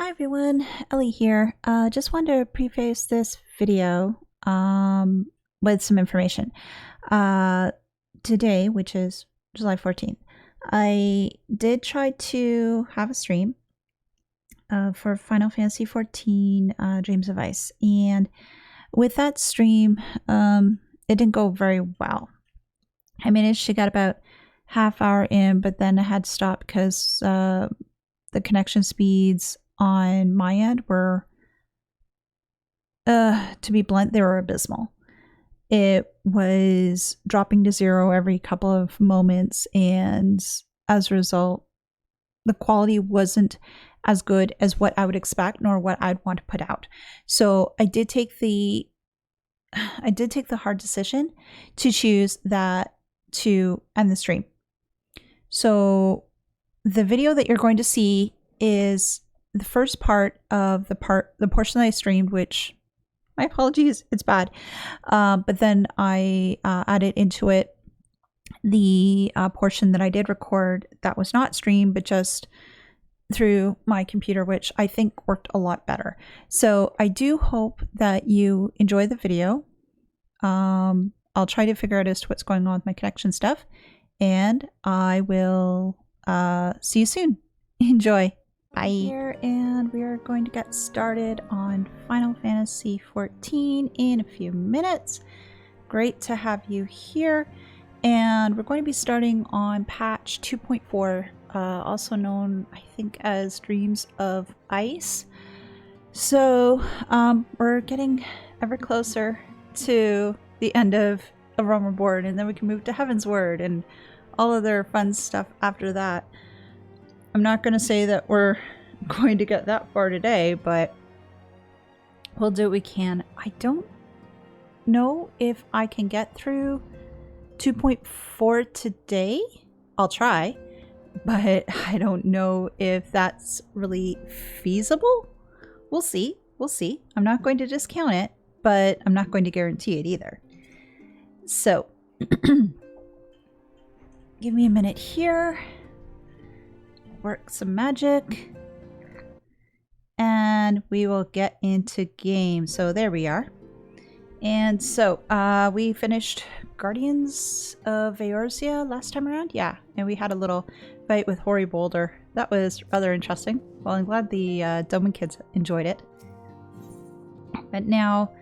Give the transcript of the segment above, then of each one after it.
Hi everyone, Ellie here. Just wanted to preface this video with some information. Today, which is July 14th, I did try to have a stream for Final Fantasy XIV Dreams of Ice, and with that stream, it didn't go very well. I managed to get about half hour in, but then I had to stop because the connection speeds on my end were, to be blunt, they were abysmal. It was dropping to zero every couple of moments, and as a result, the quality wasn't as good as what I would expect nor what I'd want to put out. So I did take the hard decision to choose that to end the stream. So the video that you're going to see is the first part of the portion that I streamed, which, my apologies, it's bad. But then I added into it the portion that I did record that was not streamed, but just through my computer, which I think worked a lot better. So I do hope that you enjoy the video. I'll try to figure out as to what's going on with my connection stuff, and I will see you soon. Enjoy. Bye. Here, and we are going to get started on Final Fantasy XIV in a few minutes. Great to have you here. And we're going to be starting on patch 2.4, also known, I think, as Dreams of Ice. So we're getting ever closer to the end of A Realm Reborn, and then we can move to Heaven's Word and all other fun stuff after that. I'm not going to say that we're going to get that far today, but we'll do what we can. I don't know if I can get through 2.4 today. I'll try, but I don't know if that's really feasible. We'll see. We'll see. I'm not going to discount it, but I'm not going to guarantee it either. So, give me a minute here. Work some magic, and we will get into game. So there we are. And so we finished Guardians of Eorzea last time around. Yeah, and we had a little fight with Hoary Boulder. That was rather interesting. Well, I'm glad the Doman kids enjoyed it. But now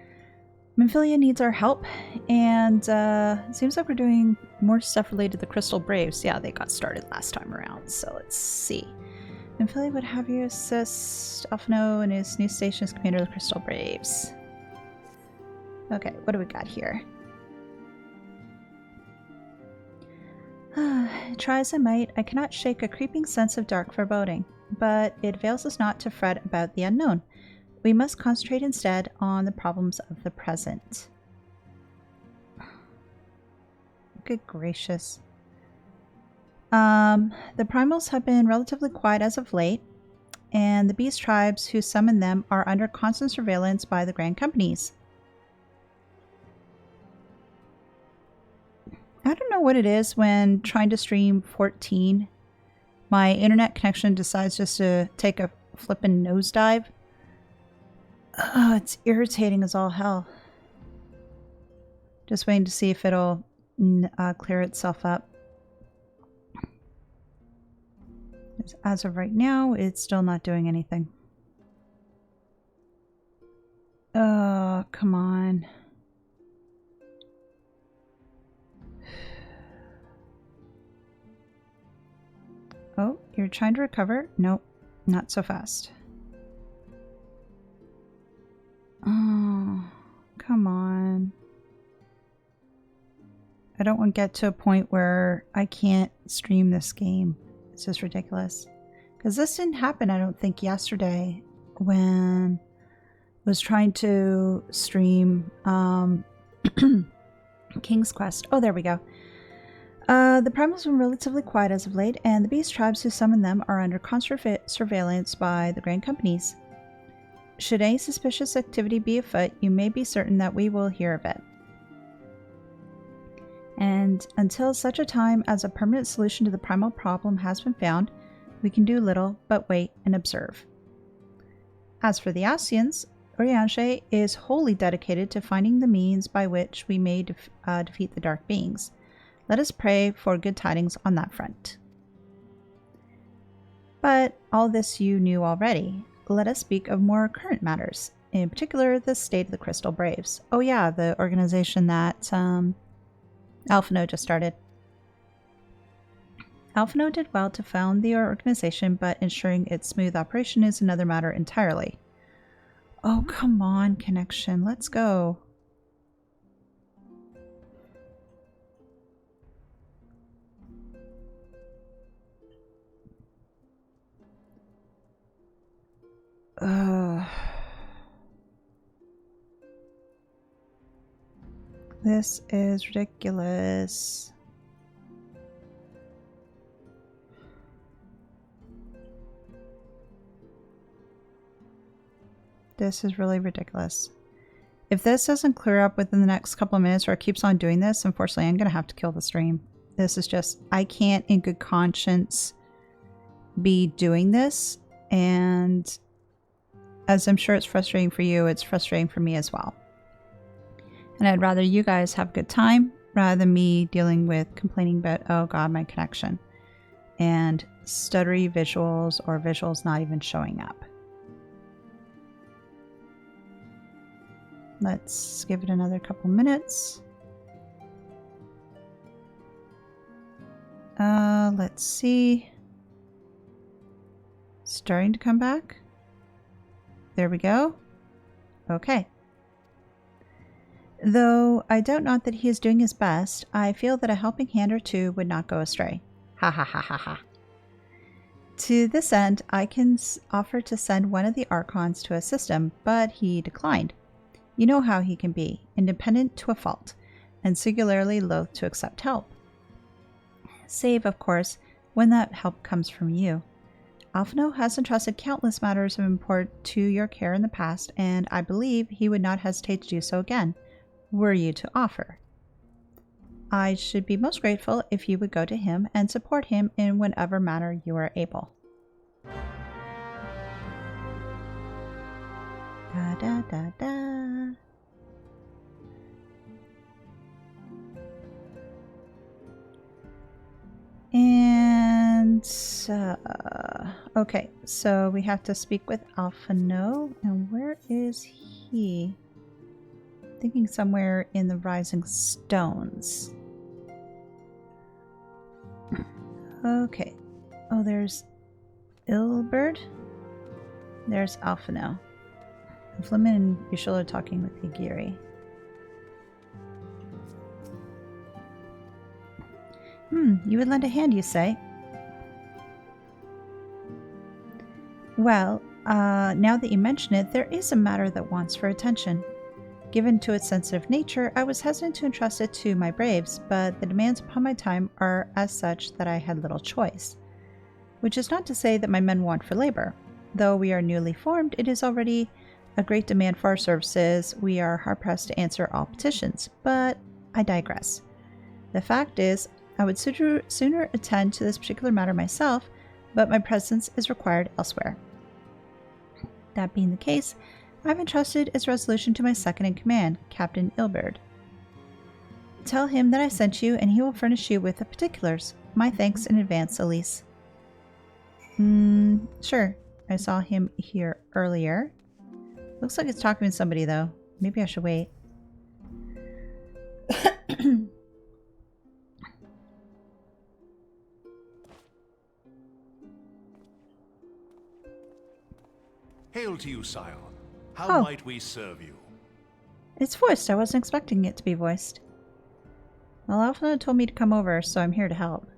Minfilia needs our help, and it seems like we're doing more stuff related to the Crystal Braves. Yeah, they got started last time around, so let's see. Minfilia would have you assist Alphino in his new station as commander of the Crystal Braves. Okay, what do we got here? Try as I might, I cannot shake a creeping sense of dark foreboding, but it avails us not to fret about the unknown. We must concentrate instead on the problems of the present. Good gracious. The primals have been relatively quiet as of late, and the beast tribes who summon them are under constant surveillance by the grand companies. I don't know what it is when trying to stream 14. My internet connection decides just to take a flippin' nosedive. Oh, it's irritating as all hell. Just waiting to see if it'll clear itself up. As of right now, it's still not doing anything. Oh, come on. Oh, you're trying to recover? Nope, not so fast. Oh, come on. I don't want to get to a point where I can't stream this game. It's just ridiculous. Because this didn't happen, I don't think, yesterday when I was trying to stream King's Quest. Oh, there we go. The primals have been relatively quiet as of late, and the beast tribes who summon them are under constant surveillance by the grand companies. Should any suspicious activity be afoot, you may be certain that we will hear of it. And until such a time as a permanent solution to the primal problem has been found, we can do little but wait and observe. As for the Ascians, Urianger is wholly dedicated to finding the means by which we may defeat the dark beings. Let us pray for good tidings on that front. But all this you knew already. Let us speak of more current matters, in particular the state of the Crystal Braves. Oh yeah, the organization that Alphino just started. Alphino did well to found the organization, but ensuring its smooth operation is another matter entirely. Oh, come on, connection. Let's go. This is ridiculous. This is really ridiculous. If this doesn't clear up within the next couple of minutes or it keeps on doing this, unfortunately, I'm going to have to kill the stream. This is just, I can't in good conscience be doing this. And as I'm sure it's frustrating for you, it's frustrating for me as well. And I'd rather you guys have a good time rather than me dealing with complaining about, oh god, my connection. And stuttery visuals or visuals not even showing up. Let's give it another couple minutes. Let's see. Starting to come back. There we go. Okay. Though I doubt not that he is doing his best, I feel that a helping hand or two would not go astray. Ha ha ha ha ha. To this end, I can offer to send one of the Archons to assist him, but he declined. You know how he can be, independent to a fault, and singularly loath to accept help. Save, of course, when that help comes from you. Alphino has entrusted countless matters of import to your care in the past, and I believe he would not hesitate to do so again, were you to offer. I should be most grateful if you would go to him and support him in whatever manner you are able. Da da da da. And okay, so we have to speak with Alphino, and where is he? Thinking somewhere in the Rising Stones. Okay. Oh, there's Ilberd. There's Alphino. Flimin and Yshul are talking with Yagiri. You would lend a hand, you say? Well, now that you mention it, there is a matter that wants for attention. Given to its sensitive nature, I was hesitant to entrust it to my braves, but the demands upon my time are as such that I had little choice. Which is not to say that my men want for labor. Though we are newly formed, it is already a great demand for our services. We are hard-pressed to answer all petitions, but I digress. The fact is, I would sooner attend to this particular matter myself, but my presence is required elsewhere. That being the case, I've entrusted its resolution to my second-in-command, Captain Ilberd. Tell him that I sent you, and he will furnish you with the particulars. My thanks in advance, Elise. Sure. I saw him here earlier. Looks like it's talking to somebody, though. Maybe I should wait. Hail to you, sire. How might we serve you? It's voiced. I wasn't expecting it to be voiced. Well, Alphino told me to come over, so I'm here to help.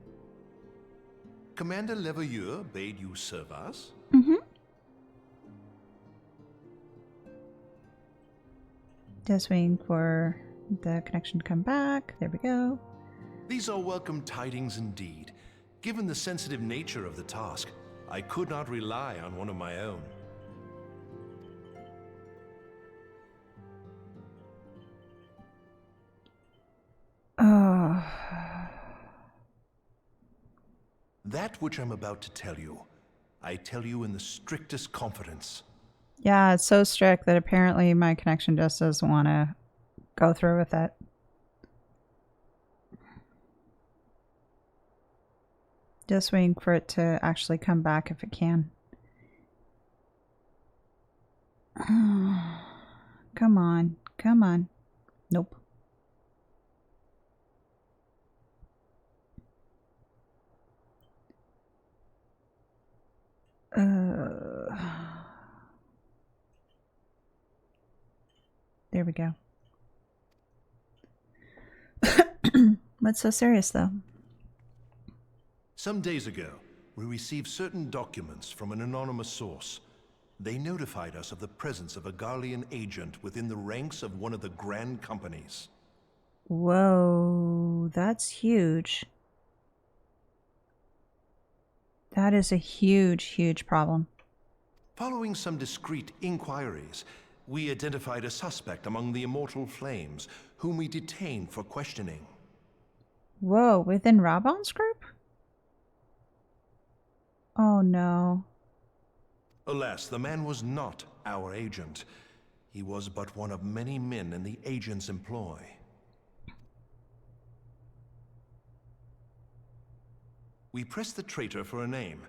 Commander Leveilleur bade you serve us? Just waiting for the connection to come back. There we go. These are welcome tidings indeed. Given the sensitive nature of the task, I could not rely on one of my own. That which I'm about to tell you, I tell you in the strictest confidence. Yeah, it's so strict that apparently my connection just doesn't want to go through with it. Just waiting for it to actually come back if it can. Come on. Come on. Nope. There we go. What's so serious, though? Some days ago, we received certain documents from an anonymous source. They notified us of the presence of a Garlean agent within the ranks of one of the grand companies. Whoa, that's huge. That is a huge, huge problem. Following some discreet inquiries, we identified a suspect among the Immortal Flames, whom we detained for questioning. Whoa, within Rabon's group? Oh no. Alas, the man was not our agent. He was but one of many men in the agent's employ. We pressed the traitor for a name,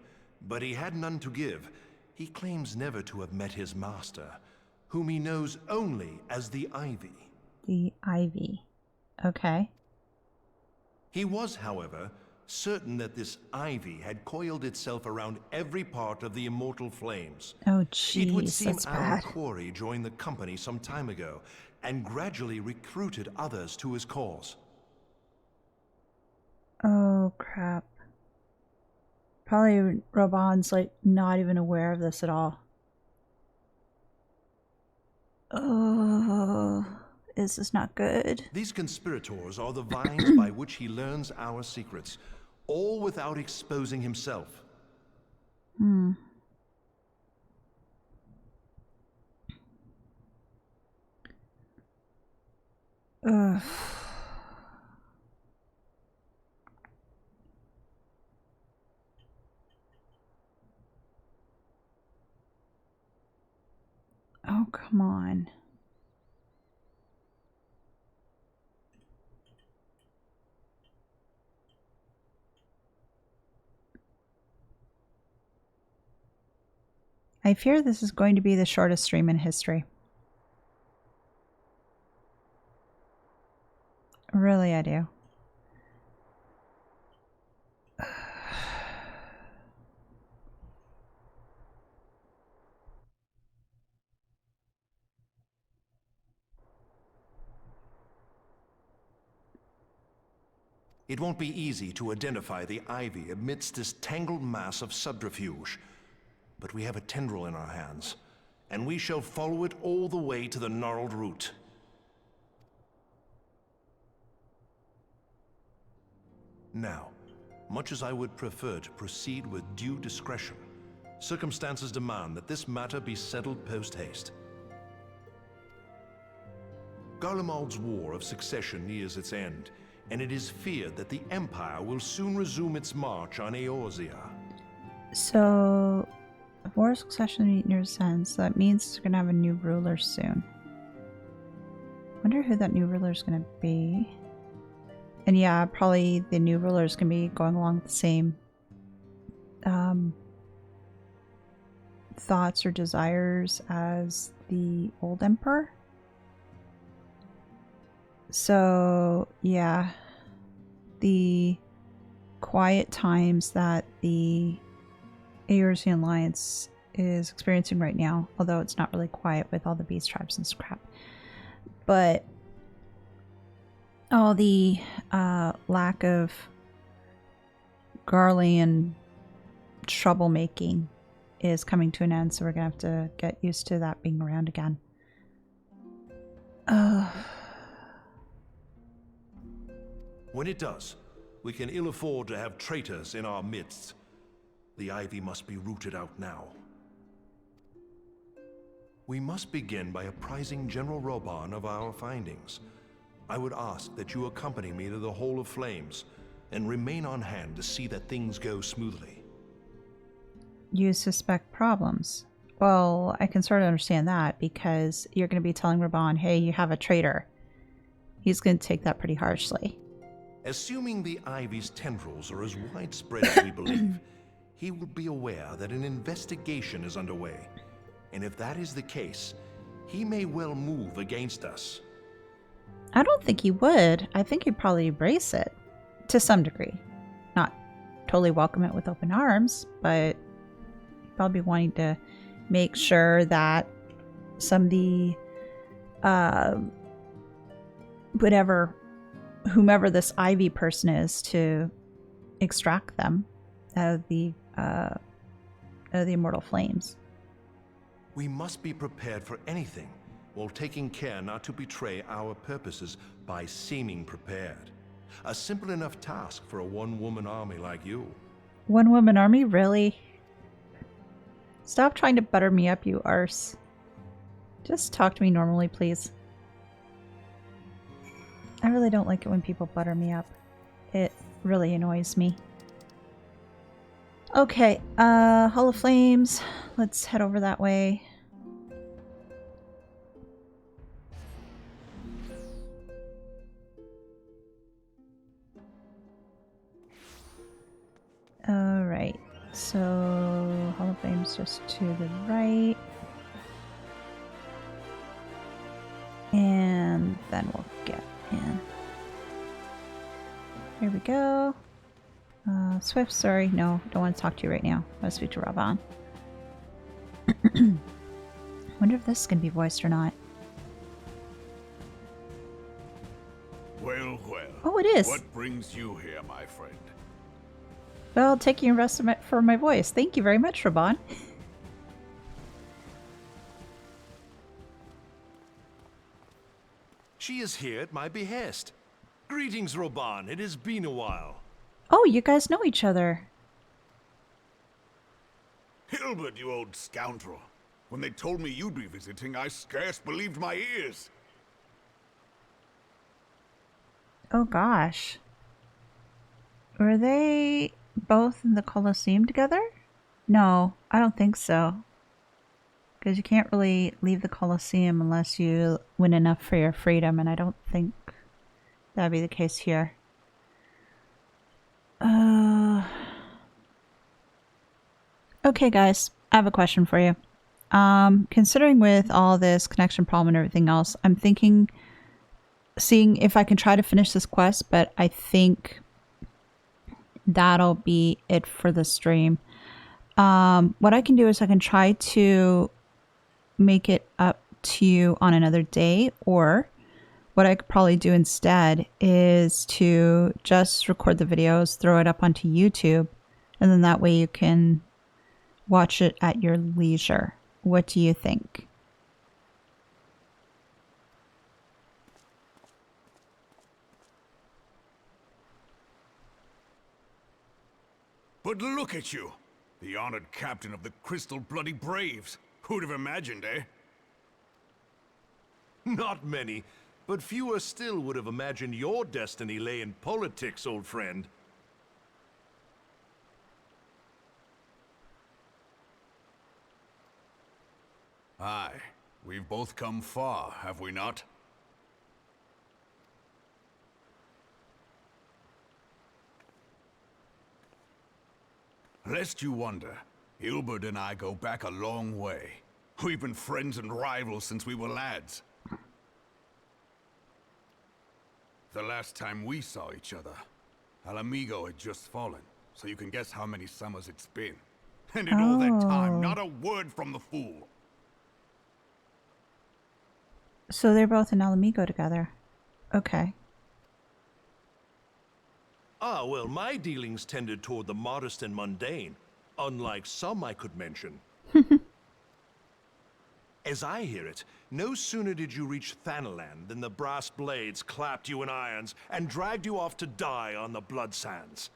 but he had none to give. He claims never to have met his master, whom he knows only as the Ivy. The Ivy. Okay. He was, however, certain that this Ivy had coiled itself around every part of the Immortal Flames. Oh, It would jeez, seem that's our bad. quarry joined the company some time ago, and gradually recruited others to his cause. Oh, crap. Probably Rabon's, like, not even aware of this at all. Oh, this is not good. These conspirators are the vines by which he learns our secrets, all without exposing himself. Hmm. Ugh. Oh, come on. I fear this is going to be the shortest stream in history. Really, I do. It won't be easy to identify the Ivy amidst this tangled mass of subterfuge. But we have a tendril in our hands, and we shall follow it all the way to the gnarled root. Now, much as I would prefer to proceed with due discretion, circumstances demand that this matter be settled post-haste. Garlemald's War of Succession nears its end, and it is feared that the Empire will soon resume its march on Eorzea. So, War of Succession nears end, so that means we're going to have a new ruler soon. Wonder who that new ruler is going to be. And yeah, probably the new ruler is going to be going along with the same thoughts or desires as the old emperor. So, yeah, the quiet times that the Eorzean Alliance is experiencing right now, although it's not really quiet with all the beast tribes and crap, but all the lack of Garlean troublemaking is coming to an end, so we're gonna have to get used to that being around again. When it does, we can ill afford to have traitors in our midst. The Ivy must be rooted out now. We must begin by apprising General Robon of our findings. I would ask that you accompany me to the Hall of Flames and remain on hand to see that things go smoothly. You suspect problems. Well, I can sort of understand that because you're going to be telling Raban, hey, you have a traitor. He's going to take that pretty harshly. Assuming the ivy's tendrils are as widespread as we believe, he will be aware that an investigation is underway. And if that is the case, he may well move against us. I don't think he would. I think he'd probably embrace it to some degree. Not totally welcome it with open arms, but probably wanting to make sure that some of the whomever this Ivy person is, to extract them out of the immortal flames. We must be prepared for anything, while taking care not to betray our purposes by seeming prepared. A simple enough task for a one-woman army like you. One-woman army? Really? Stop trying to butter me up, you arse. Just talk to me normally, please. I really don't like it when people butter me up. It really annoys me. Okay, Hall of Flames. Let's head over that way. Alright, so Hall of Flames just to the right. And then we'll get in. Here we go. Swift, sorry. No, don't want to talk to you right now. I want to speak to Raban. Wonder if this is going to be voiced or not. Well, well. Oh, it is. What brings you here, my friend? Well, taking a rest for my voice. Thank you very much, Raban. She is here at my behest. Greetings, Raban. It has been a while. Oh, you guys know each other. Hilbert, you old scoundrel. When they told me you'd be visiting, I scarce believed my ears. Oh gosh. Were they both in the Colosseum together? No, I don't think so. Because you can't really leave the Colosseum unless you win enough for your freedom, and I don't think that'd be the case here. Okay guys, I have a question for you. Considering with all this connection problem and everything else, I'm thinking seeing if I can try to finish this quest, but I think that'll be it for the stream. What I can do is I can try to make it up to you on another day, or what I could probably do instead is to just record the videos, throw it up onto YouTube, and then that way you can watch it at your leisure. What do you think? But look at you! The honored captain of the Crystal Bloody Braves. Who'd have imagined, eh? Not many, but fewer still would have imagined your destiny lay in politics, old friend. Aye, we've both come far, have we not? Lest you wonder, Hilbert and I go back a long way. We've been friends and rivals since we were lads. The last time we saw each other, Alamigo had just fallen, so you can guess how many summers it's been. And in all that time, not a word from the fool. So they're both in Alamigo together. Okay. Ah, well, my dealings tended toward the modest and mundane, unlike some I could mention. As I hear it, no sooner did you reach Thanalan than the brass blades clapped you in irons and dragged you off to die on the blood sands.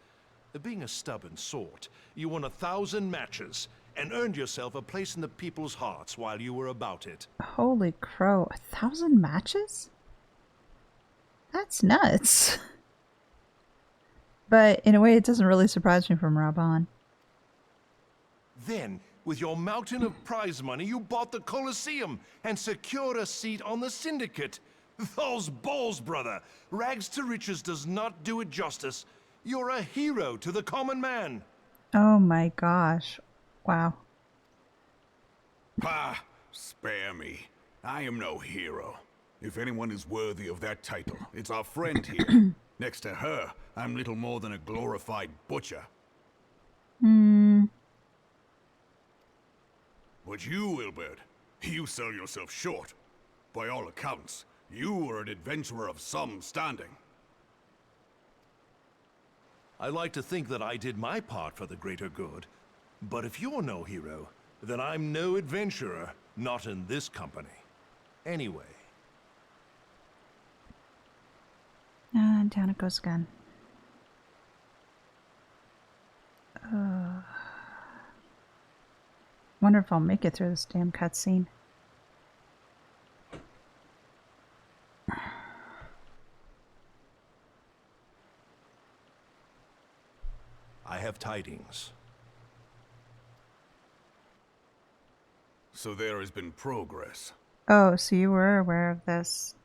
Being a stubborn sort, you won 1,000 matches and earned yourself a place in the people's hearts while you were about it. Holy crow, 1,000 matches? That's nuts. But in a way, it doesn't really surprise me from Raban. Then, With your mountain of prize money, you bought the Colosseum and secured a seat on the Syndicate. Those balls, brother! Rags to riches does not do it justice. You're a hero to the common man. Oh my gosh. Wow. Ah, spare me. I am no hero. If anyone is worthy of that title, it's our friend here. Next to her, I'm little more than a glorified butcher. But you, Wilbert, you sell yourself short. By all accounts, you are an adventurer of some standing. I like to think that I did my part for the greater good. But if you're no hero, then I'm no adventurer, not in this company. Anyway. And down it goes again. Wonder if I'll make it through this damn cutscene. I have tidings. So there has been progress. Oh, so you were aware of this.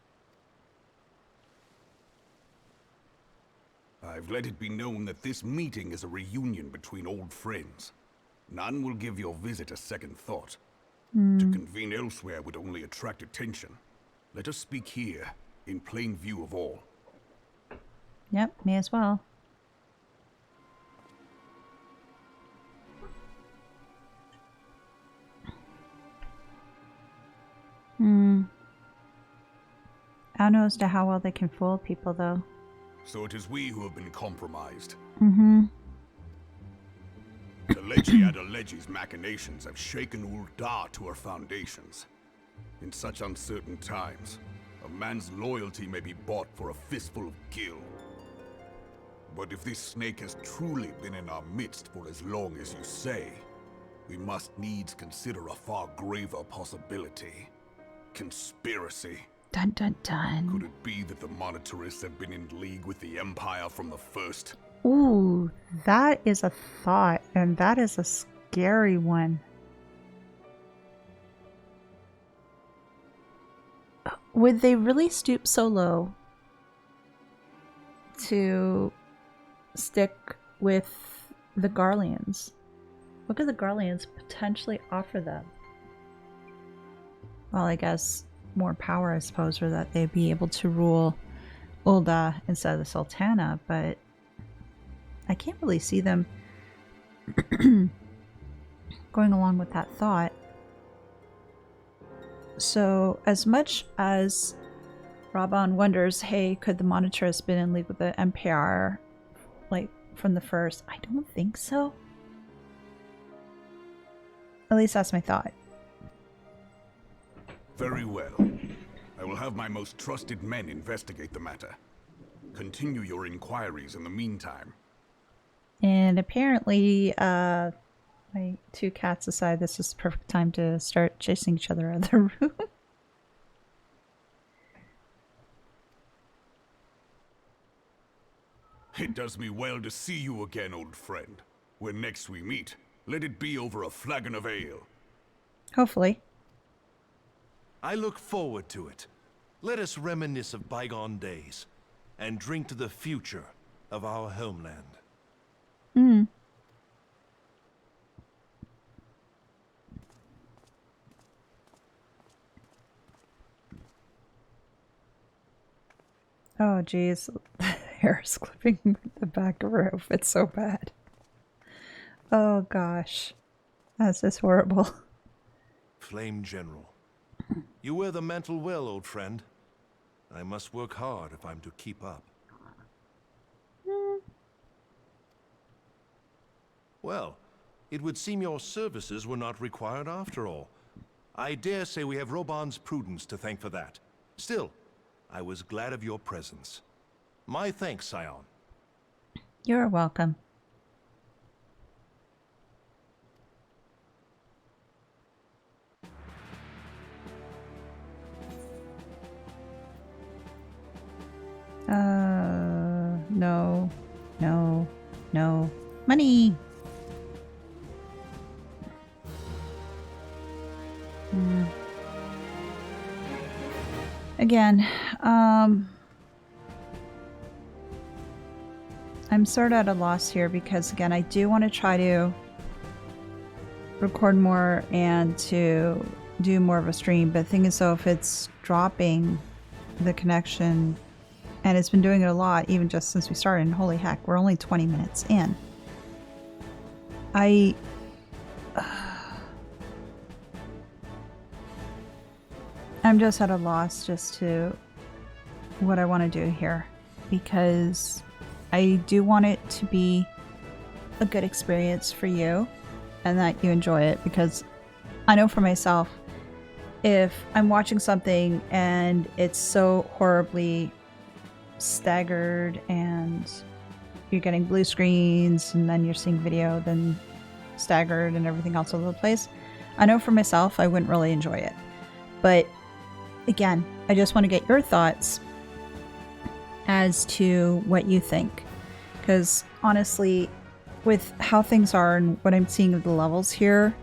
I've let it be known that this meeting is a reunion between old friends. None will give your visit a second thought. To convene elsewhere would only attract attention. Let us speak here, in plain view of all. Yep, may as well. I don't know as to how well they can fool people, though. So it is we who have been compromised. Mm-hmm. Elegy Adelegi's machinations have shaken Ul'dah to her foundations. In such uncertain times, a man's loyalty may be bought for a fistful of gil. But if this snake has truly been in our midst for as long as you say, we must needs consider a far graver possibility. Conspiracy. Dun dun dun. Could it be that the Monitarists have been in league with the Empire from the first? Ooh, that is a thought, and that is a scary one. Would they really stoop so low to stick with the Garleans? What could the Garleans potentially offer them? Well, I guess more power, I suppose, or that they'd be able to rule Ul'dah instead of the Sultana, but I can't really see them going along with that thought. So, as much as Raban wonders, hey, could the Monitarists been in league with the Empire, like, from the first? I don't think so. At least that's my thought. Very well. I will have my most trusted men investigate the matter. Continue your inquiries in the meantime. And apparently, my two cats decide this is the perfect time to start chasing each other out of the room. It does me well to see you again, old friend. When next we meet, let it be over a flagon of ale. Hopefully. I look forward to it. Let us reminisce of bygone days and drink to the future of our homeland. Oh, geez. The hair is clipping the back of her outfit so bad. Oh, gosh. That's just horrible. Flame General, you wear the mantle well, old friend. I must work hard if I'm to keep up. Well, it would seem your services were not required after all. I dare say we have Roban's prudence to thank for that. Still, I was glad of your presence. My thanks, Scion. You're welcome. No, no, no. Money! Again, I'm sort of at a loss here because, again, I do want to try to record more and to do more of a stream, but the thing is, though, if it's dropping the connection, and it's been doing it a lot even just since we started, and holy heck, we're only 20 minutes in. I'm just at a loss just to what I want to do here, because I do want it to be a good experience for you and that you enjoy it, because I know for myself, if I'm watching something and it's so horribly staggered and you're getting blue screens and then you're seeing video, then staggered and everything else all over the place, I know for myself I wouldn't really enjoy it. But again, I just want to get your thoughts as to what you think, because honestly, with how things are and what I'm seeing of the levels here,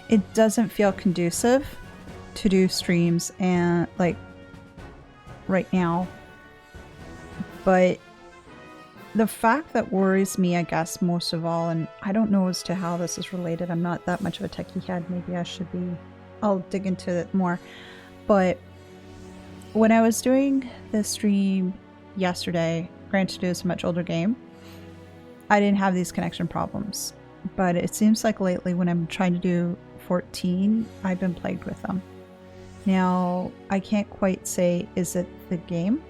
it doesn't feel conducive to do streams and like right now. But the fact that worries me, I guess, most of all, and I don't know as to how this is related, I'm not that much of a techie head, maybe I should be, I'll dig into it more, but when I was doing this stream yesterday, granted it was a much older game, I didn't have these connection problems, but it seems like lately when I'm trying to do 14, I've been plagued with them. Now, I can't quite say, is it the game?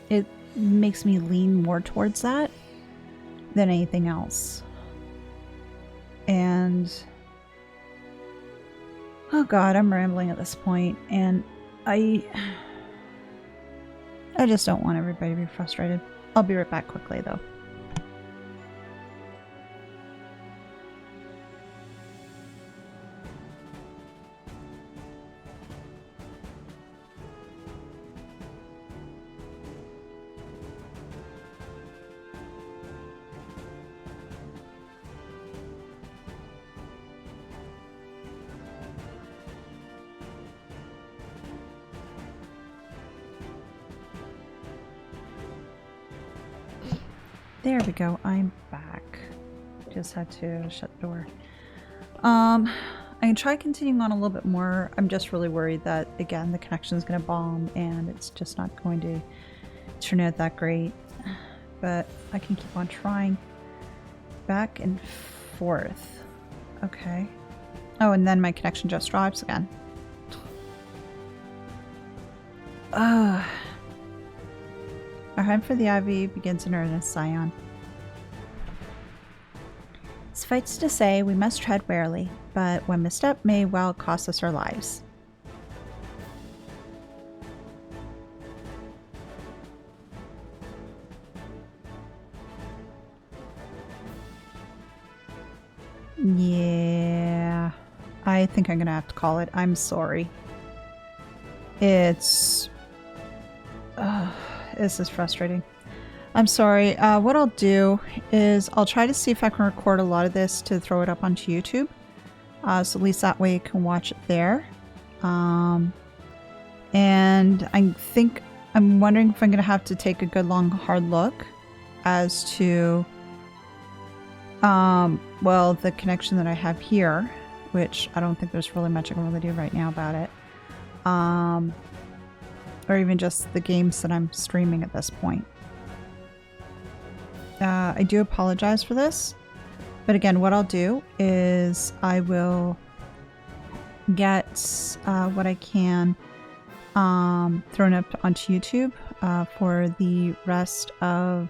It makes me lean more towards that than anything else. And oh god, I'm rambling at this point, and I just don't want everybody to be frustrated. I'll be right back quickly though. There we go, I'm back. Just had to shut the door. I can try continuing on a little bit more. I'm just really worried that, again, the connection is going to bomb and it's just not going to turn out that great. But I can keep on trying. Back and forth. Okay. Oh, and then my connection just drops again. Our hunt for the Ivy begins in earnest, Scion. Suffice to say, we must tread warily, but one misstep may well cost us our lives. Yeah, I think I'm gonna have to call it. I'm sorry. It's... this is frustrating. I'm sorry. What I'll do is I'll try to see if I can record a lot of this to throw it up onto YouTube. So at least that way you can watch it there. And I'm wondering if I'm going to have to take a good long hard look as to well, the connection that I have here, which I don't think there's really much I can really do right now about it. Or even just the games that I'm streaming at this point. I do apologize for this, but again, what I'll do is I will get what I can thrown up onto YouTube for the rest of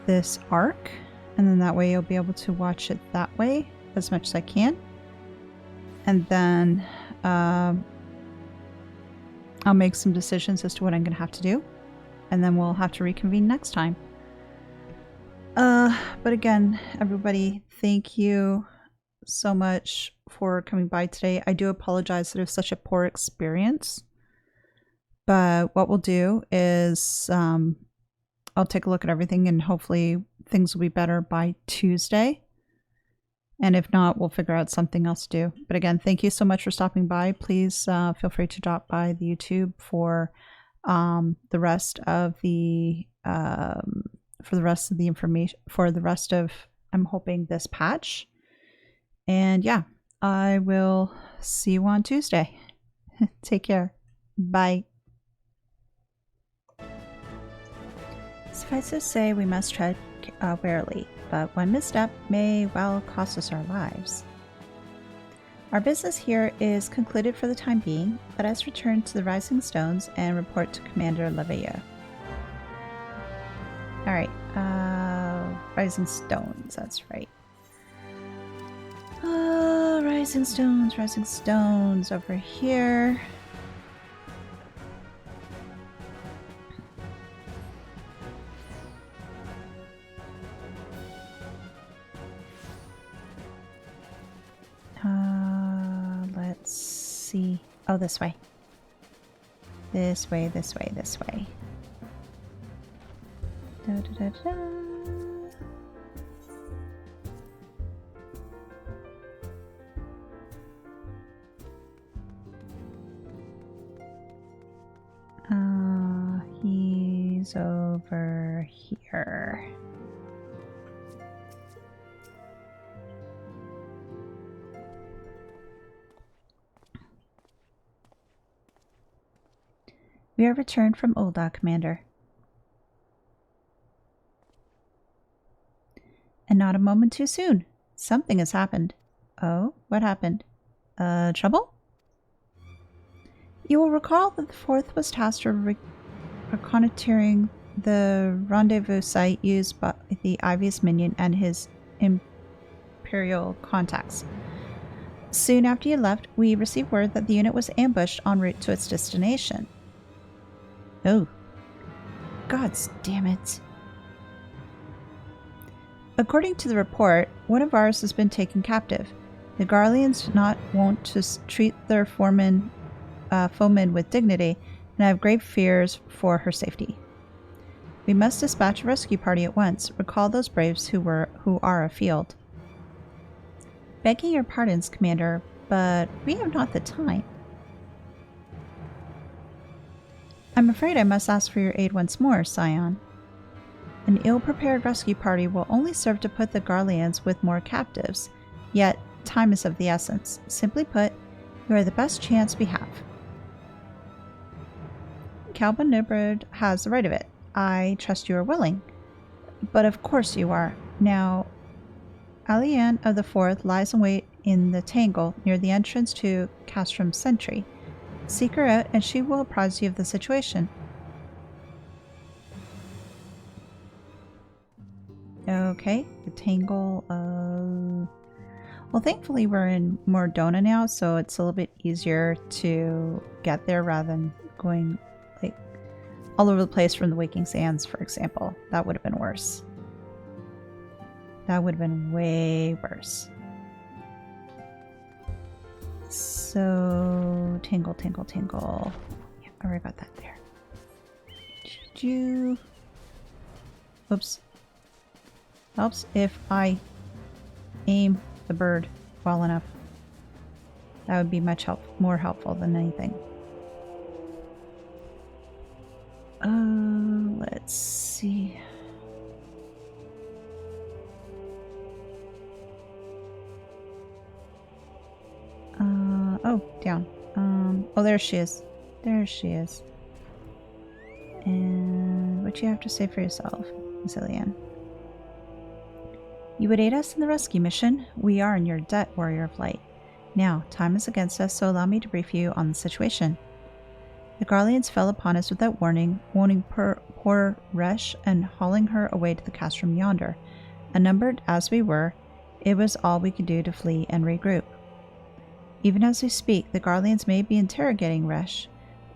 this arc, and then that way you'll be able to watch it that way as much as I can. And then I'll make some decisions as to what I'm going to have to do, and then we'll have to reconvene next time. But again, everybody, thank you so much for coming by today. I do apologize that it was such a poor experience, but what we'll do is I'll take a look at everything and hopefully things will be better by Tuesday. And if not, we'll figure out something else to do. But again, thank you so much for stopping by. Please feel free to drop by the YouTube for the rest of the information, for the rest of, I'm hoping, this patch. And yeah, I will see you on Tuesday. Take care. Bye. Suffice to say, we must tread warily, but one misstep may well cost us our lives. Our business here is concluded for the time being. Let us return to the Rising Stones and report to Commander Leveille. Alright, Rising Stones, that's right. Rising Stones over here. Let's see. Oh, this way. This way. Da, da, da, da. He's over here. We are returned from Ul'dah, Commander. And not a moment too soon. Something has happened. Oh, what happened? Trouble? You will recall that the Fourth was tasked with reconnoitering the rendezvous site used by the Ivy's minion and his Imperial contacts. Soon after you left, we received word that the unit was ambushed en route to its destination. Oh. Gods damn it. According to the report, one of ours has been taken captive. The Garleans do not want to treat their foemen with dignity, and I have grave fears for her safety. We must dispatch a rescue party at once. Recall those braves who are afield. Begging your pardons, Commander, but we have not the time. I'm afraid I must ask for your aid once more, Scion. An ill-prepared rescue party will only serve to put the Garleans with more captives, yet time is of the essence. Simply put, you are the best chance we have. Calvin Nibrod has the right of it. I trust you are willing. But of course you are. Now, Alianne of the Fourth lies in wait in the Tangle near the entrance to Castrum Sentry. Seek her out and she will apprise you of the situation. Okay, the Tangle of... Well, thankfully we're in Mordona now, so it's a little bit easier to get there rather than going like all over the place from the Waking Sands, for example. That would have been worse. That would have been way worse. So, Tangle. Yeah, I already got that there. Oops. Helps if I aim the bird well enough. That would be much more helpful than anything. Let's see. Oh, down. Oh, there she is. There she is. And what you have to say for yourself, Zillian? You would aid us in the rescue mission. We are in your debt, Warrior of Light. Now, time is against us, so allow me to brief you on the situation. The Garleans fell upon us without warning, wounding poor Resh and hauling her away to the castrum yonder. Unnumbered as we were, it was all we could do to flee and regroup. Even as we speak, the Garleans may be interrogating Resh,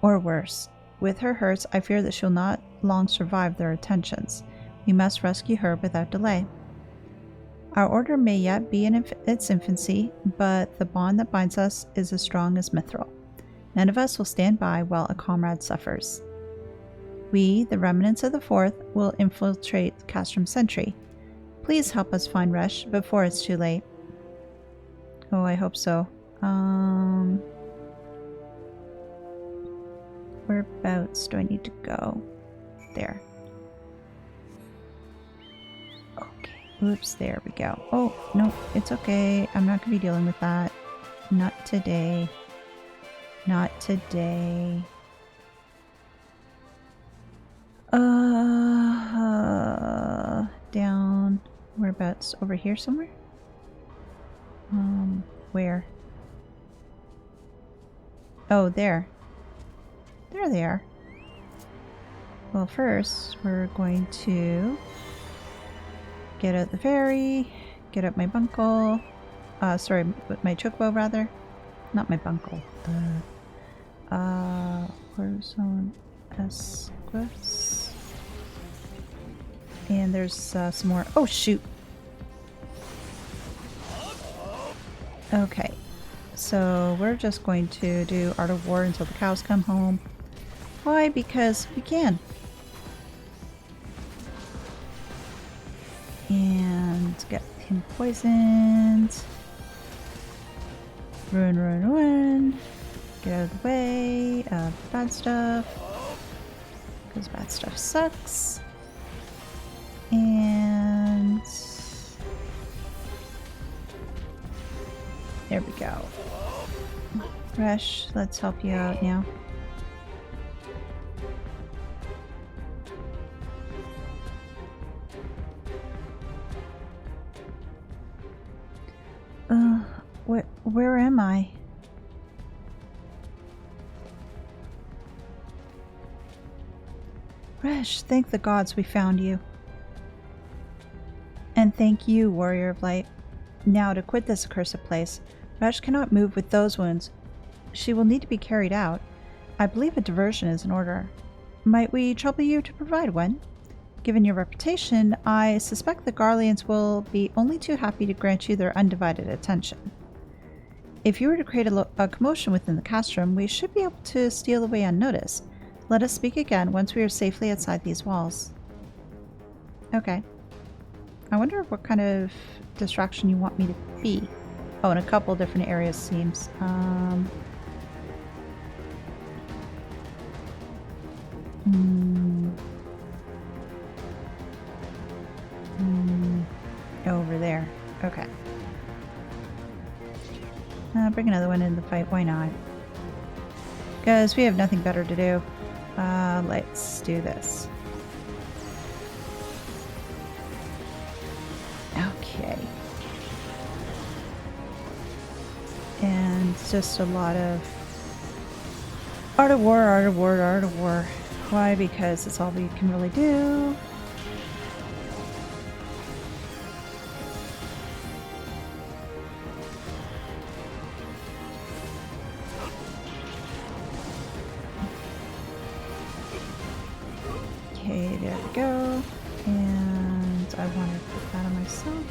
or worse. With her hurts, I fear that she'll not long survive their attentions. We must rescue her without delay. Our order may yet be in its infancy, but the bond that binds us is as strong as mithril. None of us will stand by while a comrade suffers. We, the remnants of the Fourth, will infiltrate Castrum Sentry. Please help us find Resh before it's too late. Oh, I hope so. Whereabouts do I need to go? There. Okay. Oops, there we go. Oh, no, it's okay. I'm not going to be dealing with that. Not today. Not today. Down. Whereabouts? Over here somewhere? Where? Oh, there. There they are. Well, first, we're going to get out the ferry, get out my bunkle. Sorry, my chocobo, rather. Not my bunkle. Horizon Esquus. And there's some more. Oh, shoot. Okay. So we're just going to do Art of War until the cows come home. Why? Because we can. And get him poisoned. Ruin, ruin, ruin. Get out of the way of bad stuff. Because bad stuff sucks. And there we go. Resh, let's help you out now. Where am I? Resh, thank the gods we found you. And thank you, Warrior of Light. Now, to quit this accursed place, Resh cannot move with those wounds. She will need to be carried out. I believe a diversion is in order. Might we trouble you to provide one? Given your reputation, I suspect the Garleans will be only too happy to grant you their undivided attention. If you were to create a commotion within the castrum, we should be able to steal away unnoticed. Let us speak again once we are safely outside these walls. Okay. I wonder what kind of distraction you want me to be. Oh, in a couple different areas, seems. Over there. Okay. Bring another one in the fight. Why not? Because we have nothing better to do. Let's do this. Okay. And just a lot of Art of War, Art of War, Art of War. Why? Because it's all we can really do. Okay, there we go. And I want to put that on myself.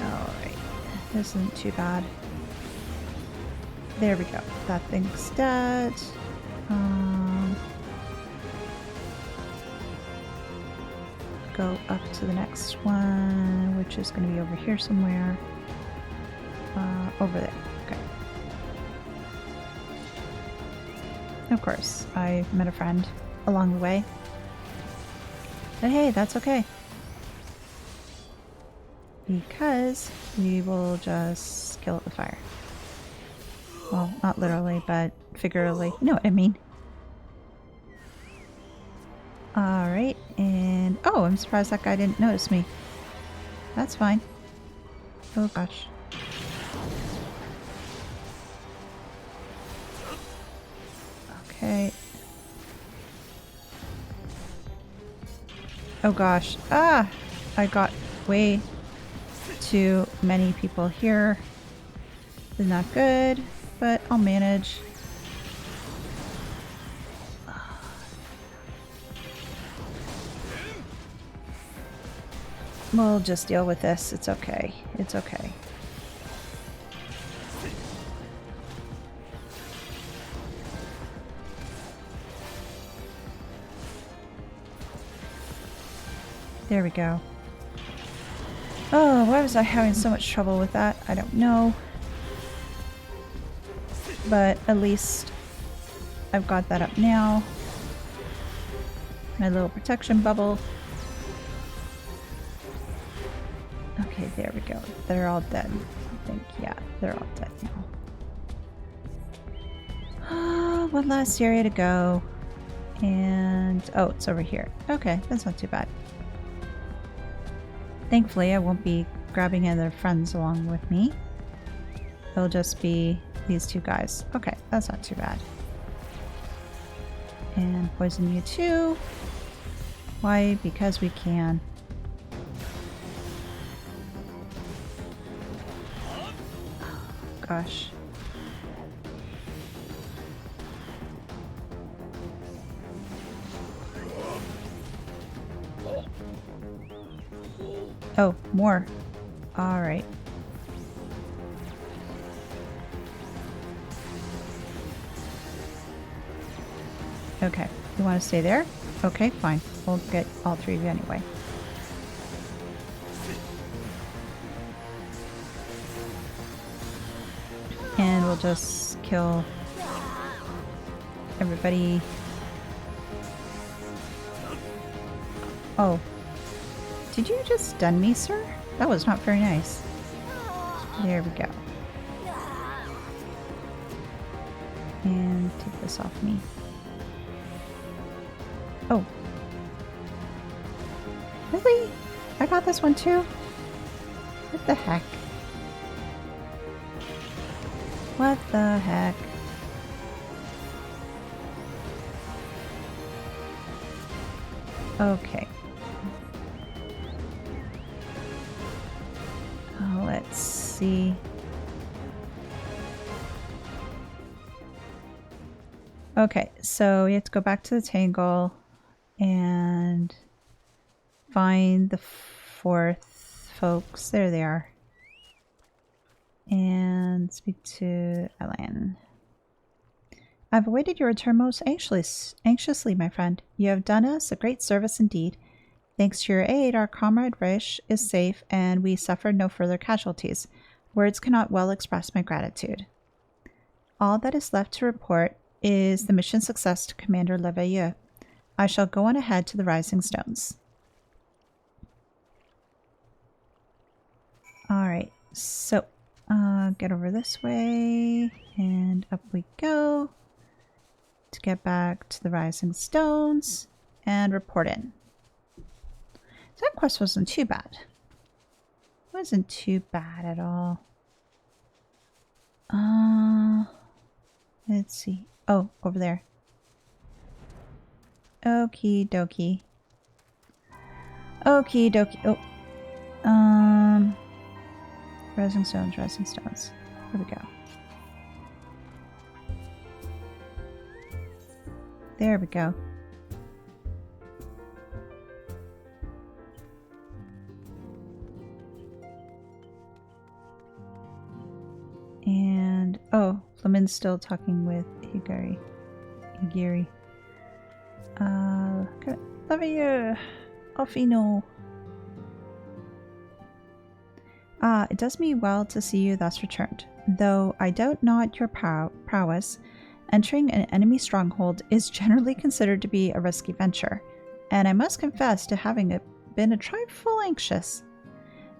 Alright. This isn't too bad. There we go. That thing's dead. Go up to the next one, which is going to be over here somewhere. Over there. Okay. Of course, I met a friend along the way. But hey, that's okay. Because we will just kill it with fire. Well, not literally, but figuratively. You know what I mean. Alright, and... oh, I'm surprised that guy didn't notice me. That's fine. Oh gosh. Okay. Oh gosh. Ah! I got way too many people here. This is not good, but I'll manage. We'll just deal with this. It's okay. It's okay. There we go. Oh, why was I having so much trouble with that? I don't know. But at least I've got that up now. My little protection bubble. Okay, there we go. They're all dead. I think, yeah, they're all dead now. One last area to go. And, oh, it's over here. Okay, that's not too bad. Thankfully, I won't be grabbing other friends along with me. It'll just be these two guys. Okay, that's not too bad. And poison you too. Why? Because we can. Gosh. Oh, more. All right. Okay, you want to stay there? Okay, fine. We'll get all three of you anyway. And we'll just kill everybody. Oh. Did you just stun me, sir? That was not very nice. There we go. And take this off me. Oh. Really? I got this one too? What the heck? What the heck? Okay. Let's see. Okay, so we have to go back to the Tangle and find the fourth folks. There they are. And speak to Ellen. I've awaited your return most anxiously, my friend. You have done us a great service indeed. Thanks to your aid, our comrade Rish is safe and we suffered no further casualties. Words cannot well express my gratitude. All that is left to report is the mission success to Commander Leveilleux. I shall go on ahead to the Rising Stones. Alright, so get over this way and up we go to get back to the Rising Stones and report in. So that quest wasn't too bad. Wasn't too bad at all. Let's see. Oh, over there. Okie dokie. Okie dokie. Oh. Rising Stones, Rising Stones. Here we go. There we go. And oh, Flamin's still talking with Higiri. Leveilleux, Alfino. Ah, it does me well to see you thus returned. Though I doubt not your prowess, entering an enemy stronghold is generally considered to be a risky venture, and I must confess to having been a trifle anxious.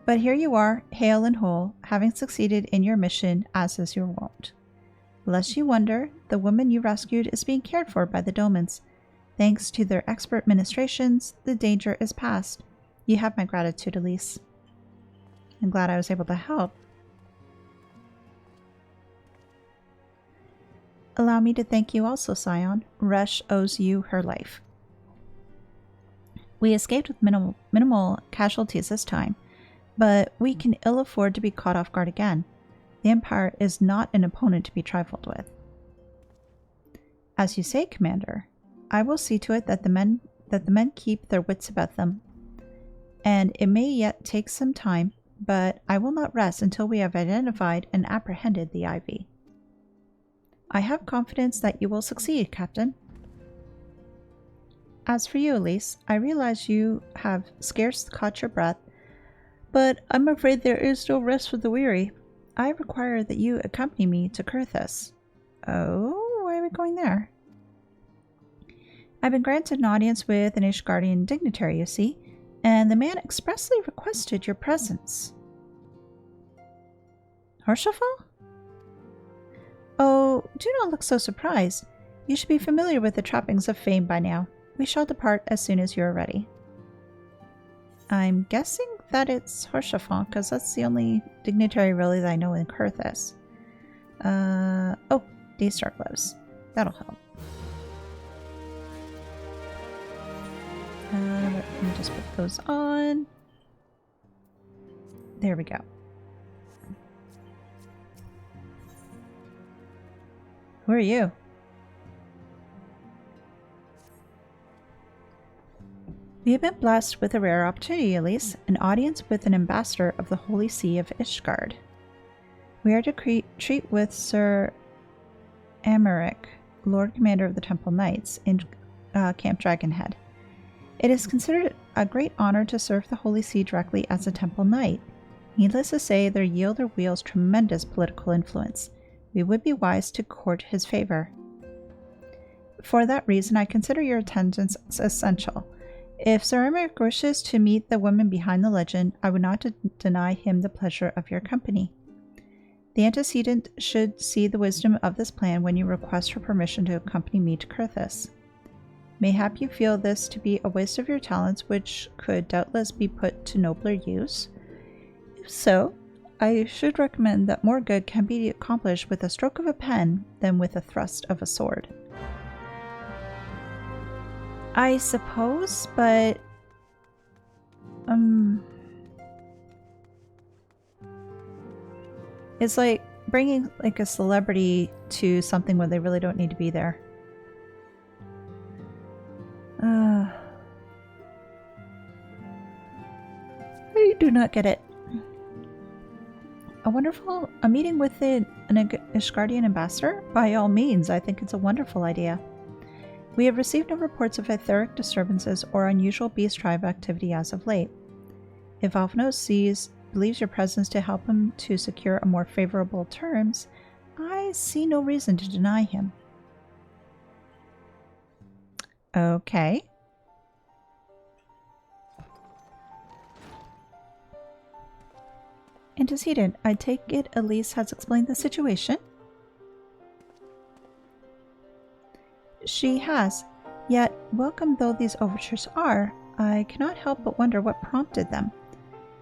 But here you are, hale and whole, having succeeded in your mission as is your wont. Lest you wonder, the woman you rescued is being cared for by the Domans. Thanks to their expert ministrations, the danger is past. You have my gratitude, Elise. I'm glad I was able to help. Allow me to thank you also, Scion. Resh owes you her life. We escaped with minimal casualties this time, but we can ill afford to be caught off guard again. The Empire is not an opponent to be trifled with. As you say, Commander, I will see to it that the men keep their wits about them. And it may yet take some time, but I will not rest until we have identified and apprehended the Ivy. I have confidence that you will succeed, Captain. As for you, Elise, I realize you have scarce caught your breath, But I'm afraid there is no rest for the weary. I require that you accompany me to Kurthus. Oh, why are we going there? I've been granted an audience with an Ishgardian dignitary, you see, and the man expressly requested your presence. Horshafal? Oh, do not look so surprised. You should be familiar with the trappings of fame by now. We shall depart as soon as you are ready. I'm guessing that it's Horshafal, because that's the only dignitary really that I know in Kurthus. Oh, D-Star gloves. That'll help. Let me just put those on. There we go. Who are you? We have been blessed with a rare opportunity, Elise, an audience with an ambassador of the Holy See of Ishgard. We are to treat with Sir Aymeric, Lord Commander of the Temple Knights, in Camp Dragonhead. It is considered a great honor to serve the Holy See directly as a Temple Knight. Needless to say, their yielder wields tremendous political influence. We would be wise to court his favor. For that reason, I consider your attendance essential. If Sir Aymeric wishes to meet the woman behind the legend, I would not deny him the pleasure of your company. The antecedent should see the wisdom of this plan when you request for permission to accompany me to Kurthus. Mayhap you feel this to be a waste of your talents, which could doubtless be put to nobler use. If so, I should recommend that more good can be accomplished with a stroke of a pen than with a thrust of a sword. I suppose, but it's like bringing like a celebrity to something where they really don't need to be there. I do not get it. A meeting with an Ishgardian ambassador? By all means, I think it's a wonderful idea. We have received no reports of etheric disturbances or unusual beast tribe activity as of late. If Alphonse believes your presence to help him to secure a more favorable terms, I see no reason to deny him. Okay. Antecedent, I take it Elise has explained the situation? She has, yet welcome though these overtures are, I cannot help but wonder what prompted them.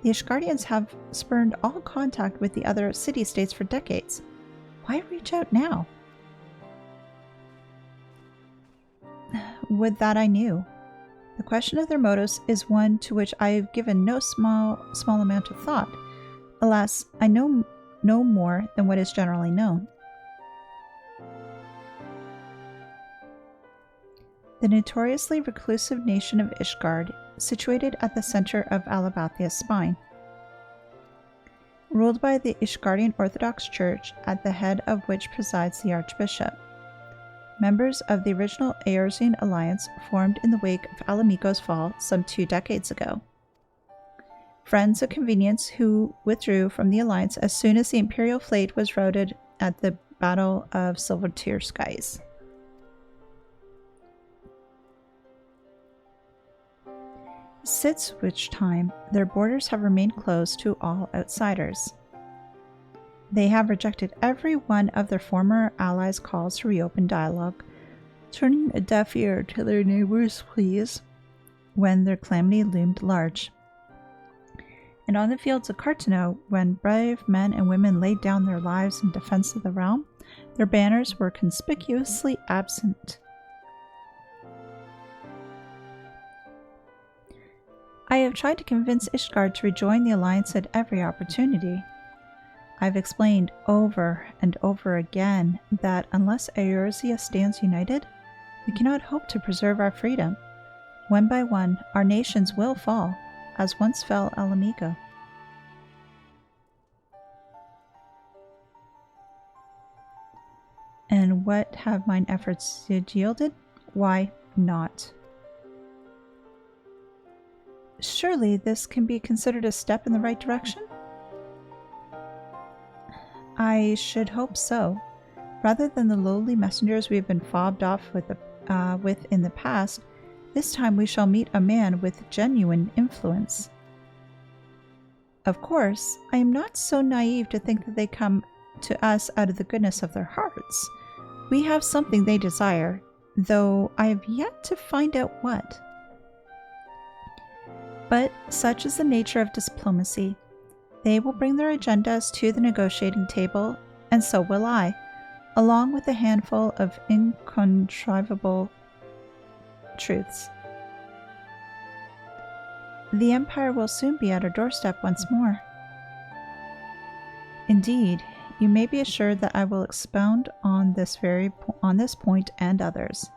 The Ishgardians have spurned all contact with the other city-states for decades. Why reach out now? Would that I knew. The question of their motives is one to which I have given no small amount of thought. Alas, I know no more than what is generally known. The notoriously reclusive nation of Ishgard, situated at the center of Alabathia's spine. Ruled by the Ishgardian Orthodox Church, at the head of which presides the Archbishop. Members of the original Eorzean alliance formed in the wake of Alamico's fall some 2 decades ago. Friends of convenience who withdrew from the alliance as soon as the Imperial fleet was routed at the Battle of Silvertear Skies. Since which time, their borders have remained closed to all outsiders. They have rejected every one of their former allies' calls to reopen dialogue, turning a deaf ear to their neighbors' pleas when their calamity loomed large. And on the fields of Cartano, when brave men and women laid down their lives in defense of the realm, their banners were conspicuously absent. I have tried to convince Ishgard to rejoin the alliance at every opportunity. I've explained over and over again that unless Eorzea stands united, we cannot hope to preserve our freedom. One by one, our nations will fall, as once fell Alamico. And what have mine efforts yielded? Why, naught. Surely this can be considered a step in the right direction? I should hope so. Rather than the lowly messengers we have been fobbed off with in the past, this time we shall meet a man with genuine influence. Of course, I am not so naive to think that they come to us out of the goodness of their hearts. We have something they desire, though I have yet to find out what. But such is the nature of diplomacy. They will bring their agendas to the negotiating table, and so will I, along with a handful of incontrivable truths. The Empire will soon be at our doorstep once more. Indeed, you may be assured that I will expound on this point and others.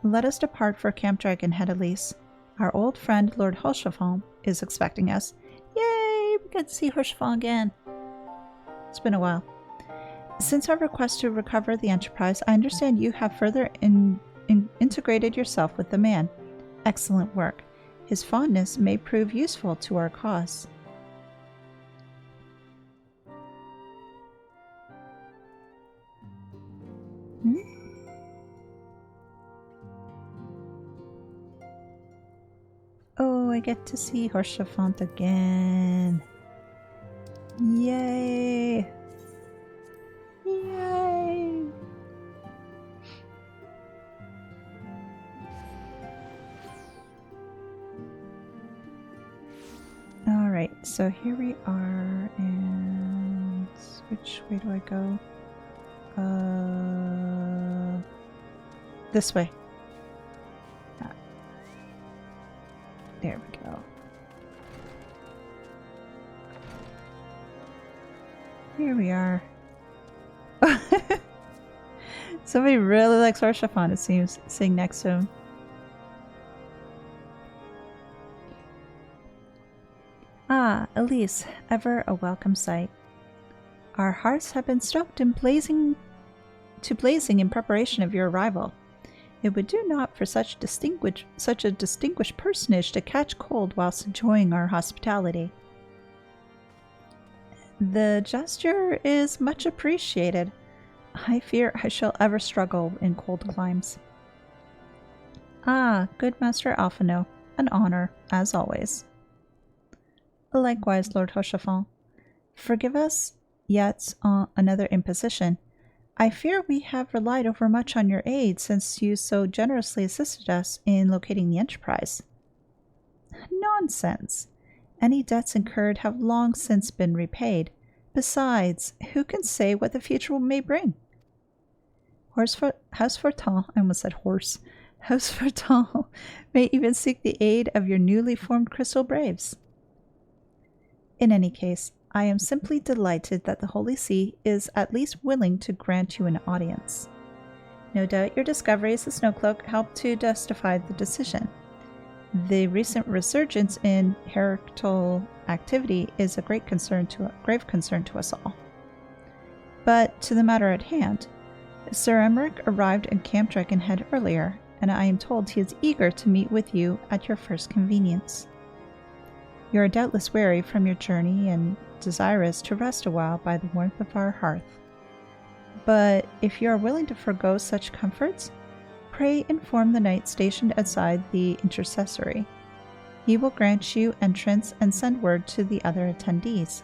Let us depart for Camp Dragonhead, Elise. Our old friend Lord Hoshafon is expecting us. Yay! We get to see Hoshafon again. It's been a while. Since our request to recover the Enterprise, I understand you have further integrated yourself with the man. Excellent work. His fondness may prove useful to our cause. Oh, I get to see Hoshafont again. Yay! Yay! Alright, so here we are, and which way do I go? This way. There we go. Here we are. Somebody really likes Hoshafon, it seems, sitting next to him. Ah, Elise, ever a welcome sight. Our hearts have been stoked and blazing in preparation of your arrival. It would do not for such a distinguished personage to catch cold whilst enjoying our hospitality. The gesture is much appreciated. I fear I shall ever struggle in cold climes. Ah, good Master Alphino, an honor, as always. Likewise, Lord Hoshafon. Forgive us yet another imposition. I fear we have relied overmuch on your aid since you so generously assisted us in locating the Enterprise. Nonsense. Any debts incurred have long since been repaid. Besides, who can say what the future may bring? House Fortin, I almost said horse. House Fortin may even seek the aid of your newly formed Crystal Braves. In any case, I am simply delighted that the Holy See is at least willing to grant you an audience. No doubt your discoveries of Snowcloak helped to justify the decision. The recent resurgence in heretical activity is a grave concern to us all. But to the matter at hand, Sir Aymeric arrived in Camp Dragonhead earlier, and I am told he is eager to meet with you at your first convenience. You are doubtless weary from your journey and desirous to rest a while by the warmth of our hearth. But if you are willing to forego such comforts, pray inform the knight stationed outside the intercessory. He will grant you entrance and send word to the other attendees.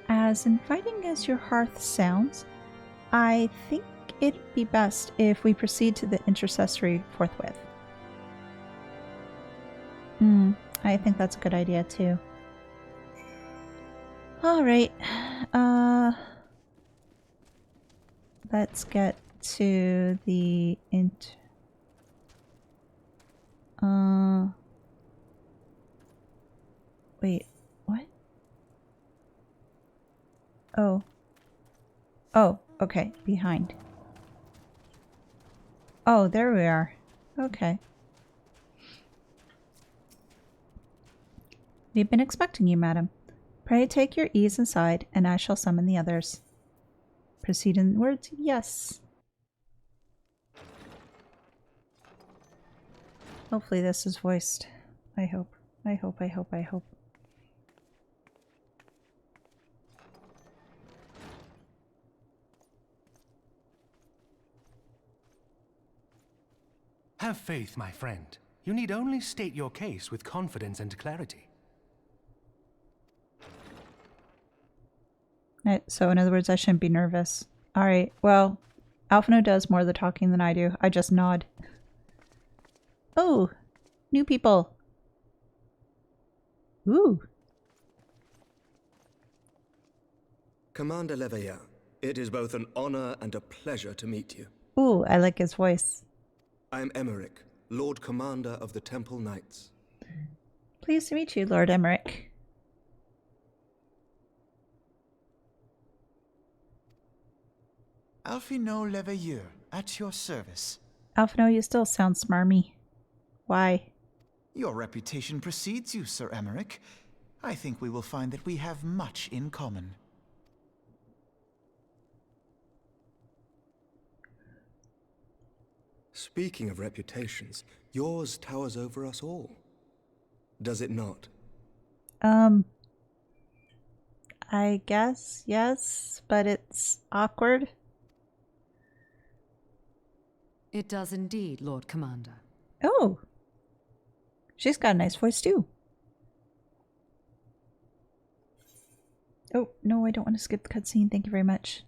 As inviting as your hearth sounds, I think it'd be best if we proceed to the intercessory forthwith. I think that's a good idea too. Alright, let's get to the wait, what? Oh, okay, behind. Oh, there we are. Okay. We've been expecting you, madam. Pray take your ease inside, and I shall summon the others. Proceed in words? Yes. Hopefully this is voiced. I hope. I hope, I hope, I hope. Have faith, my friend. You need only state your case with confidence and clarity. So in other words, I shouldn't be nervous. Alright, well, Alphino does more of the talking than I do. I just nod. Oh, new people. Ooh. Commander Leveilleur, it is both an honor and a pleasure to meet you. Ooh, I like his voice. I am Aymeric, Lord Commander of the Temple Knights. Pleased to meet you, Lord Aymeric. Alphino Leveilleur, at your service. Alphino, you still sound smarmy. Why? Your reputation precedes you, Sir Aymeric. I think we will find that we have much in common. Speaking of reputations, yours towers over us all. Does it not? I guess, yes, but it's awkward. It does indeed, Lord Commander. Oh. She's got a nice voice too. Oh, no, I don't want to skip the cutscene. Thank you very much.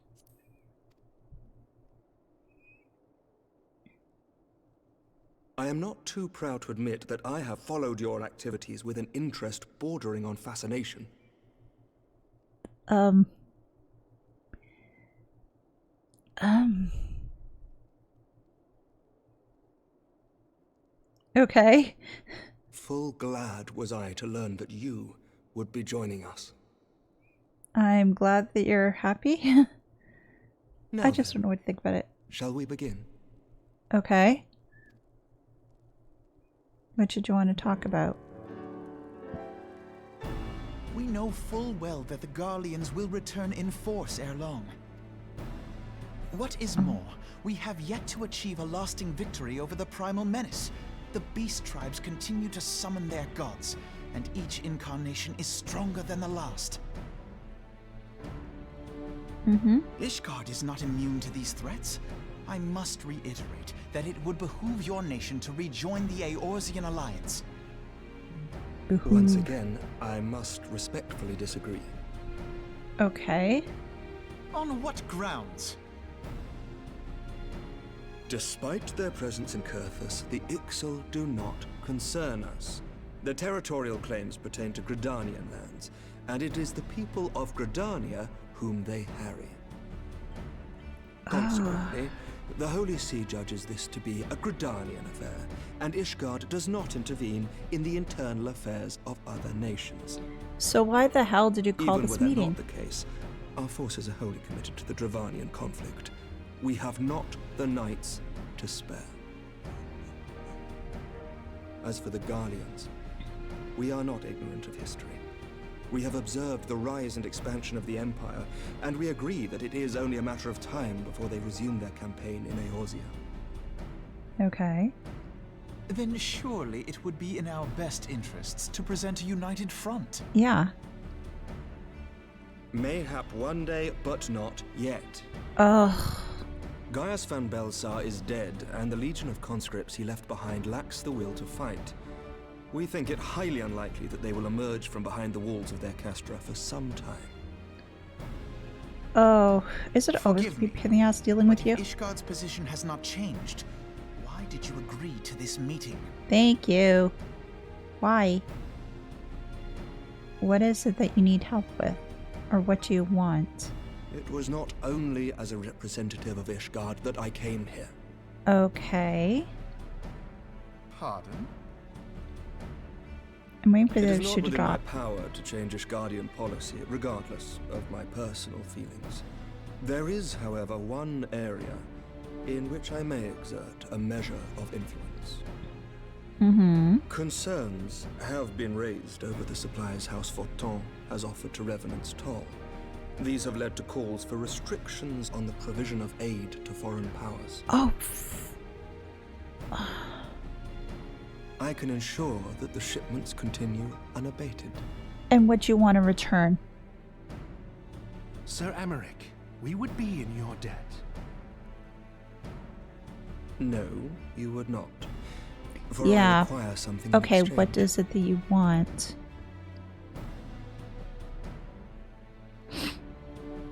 I am not too proud to admit that I have followed your activities with an interest bordering on fascination. Okay. Full glad was I to learn that you would be joining us. I'm glad that you're happy. Now I just then, don't know what to think about it. shall we begin? Okay. What did you want to talk about? We know full well that the Garleans will return in force ere long. What is more, we have yet to achieve a lasting victory over the primal menace. The beast tribes continue to summon their gods, and each incarnation is stronger than the last. Ishgard is not immune to these threats. I must reiterate that it would behoove your nation to rejoin the Eorzean alliance. Once again, I must respectfully disagree. Okay. On what grounds? Despite their presence in Kurthus, the Ixal do not concern us. The territorial claims pertain to Gridanian lands, and it is the people of Gridania whom they harry. Consequently, the Holy See judges this to be a Gridanian affair, and Ishgard does not intervene in the internal affairs of other nations. So why the hell did you call Even this were that meeting? not the case, our forces are wholly committed to the Dravanian conflict. We have not the knights to spare. As for the Garleans, we are not ignorant of history. We have observed the rise and expansion of the Empire, and we agree that it is only a matter of time before they resume their campaign in Eorzea. Okay. Then surely it would be in our best interests to present a united front. Yeah. Mayhap one day, but not yet. Ugh. Gaius van Belsar is dead, and the legion of conscripts he left behind lacks the will to fight. We think it highly unlikely that they will emerge from behind the walls of their castra for some time. Oh, is it always Forgive me, creepy in the ass dealing with you? Ishgard's position has not changed. Why did you agree to this meeting? Thank you. Why? What is it that you need help with? Or what do you want? It was not only as a representative of Ishgard that I came here. Okay. Pardon? I'm waiting for It the is other not shoe to within my drop. power to change Ishgardian policy, regardless of my personal feelings. There is, however, one area in which I may exert a measure of influence. Concerns have been raised over the supplies House Fortin has offered to Revenant's Toll. These have led to calls for restrictions on the provision of aid to foreign powers. Oh. I can ensure that the shipments continue unabated. And what you want to return? Sir Aymeric, we would be in your debt. No, you would not. For I Yeah. require something in Okay, what exchange. is it that you want?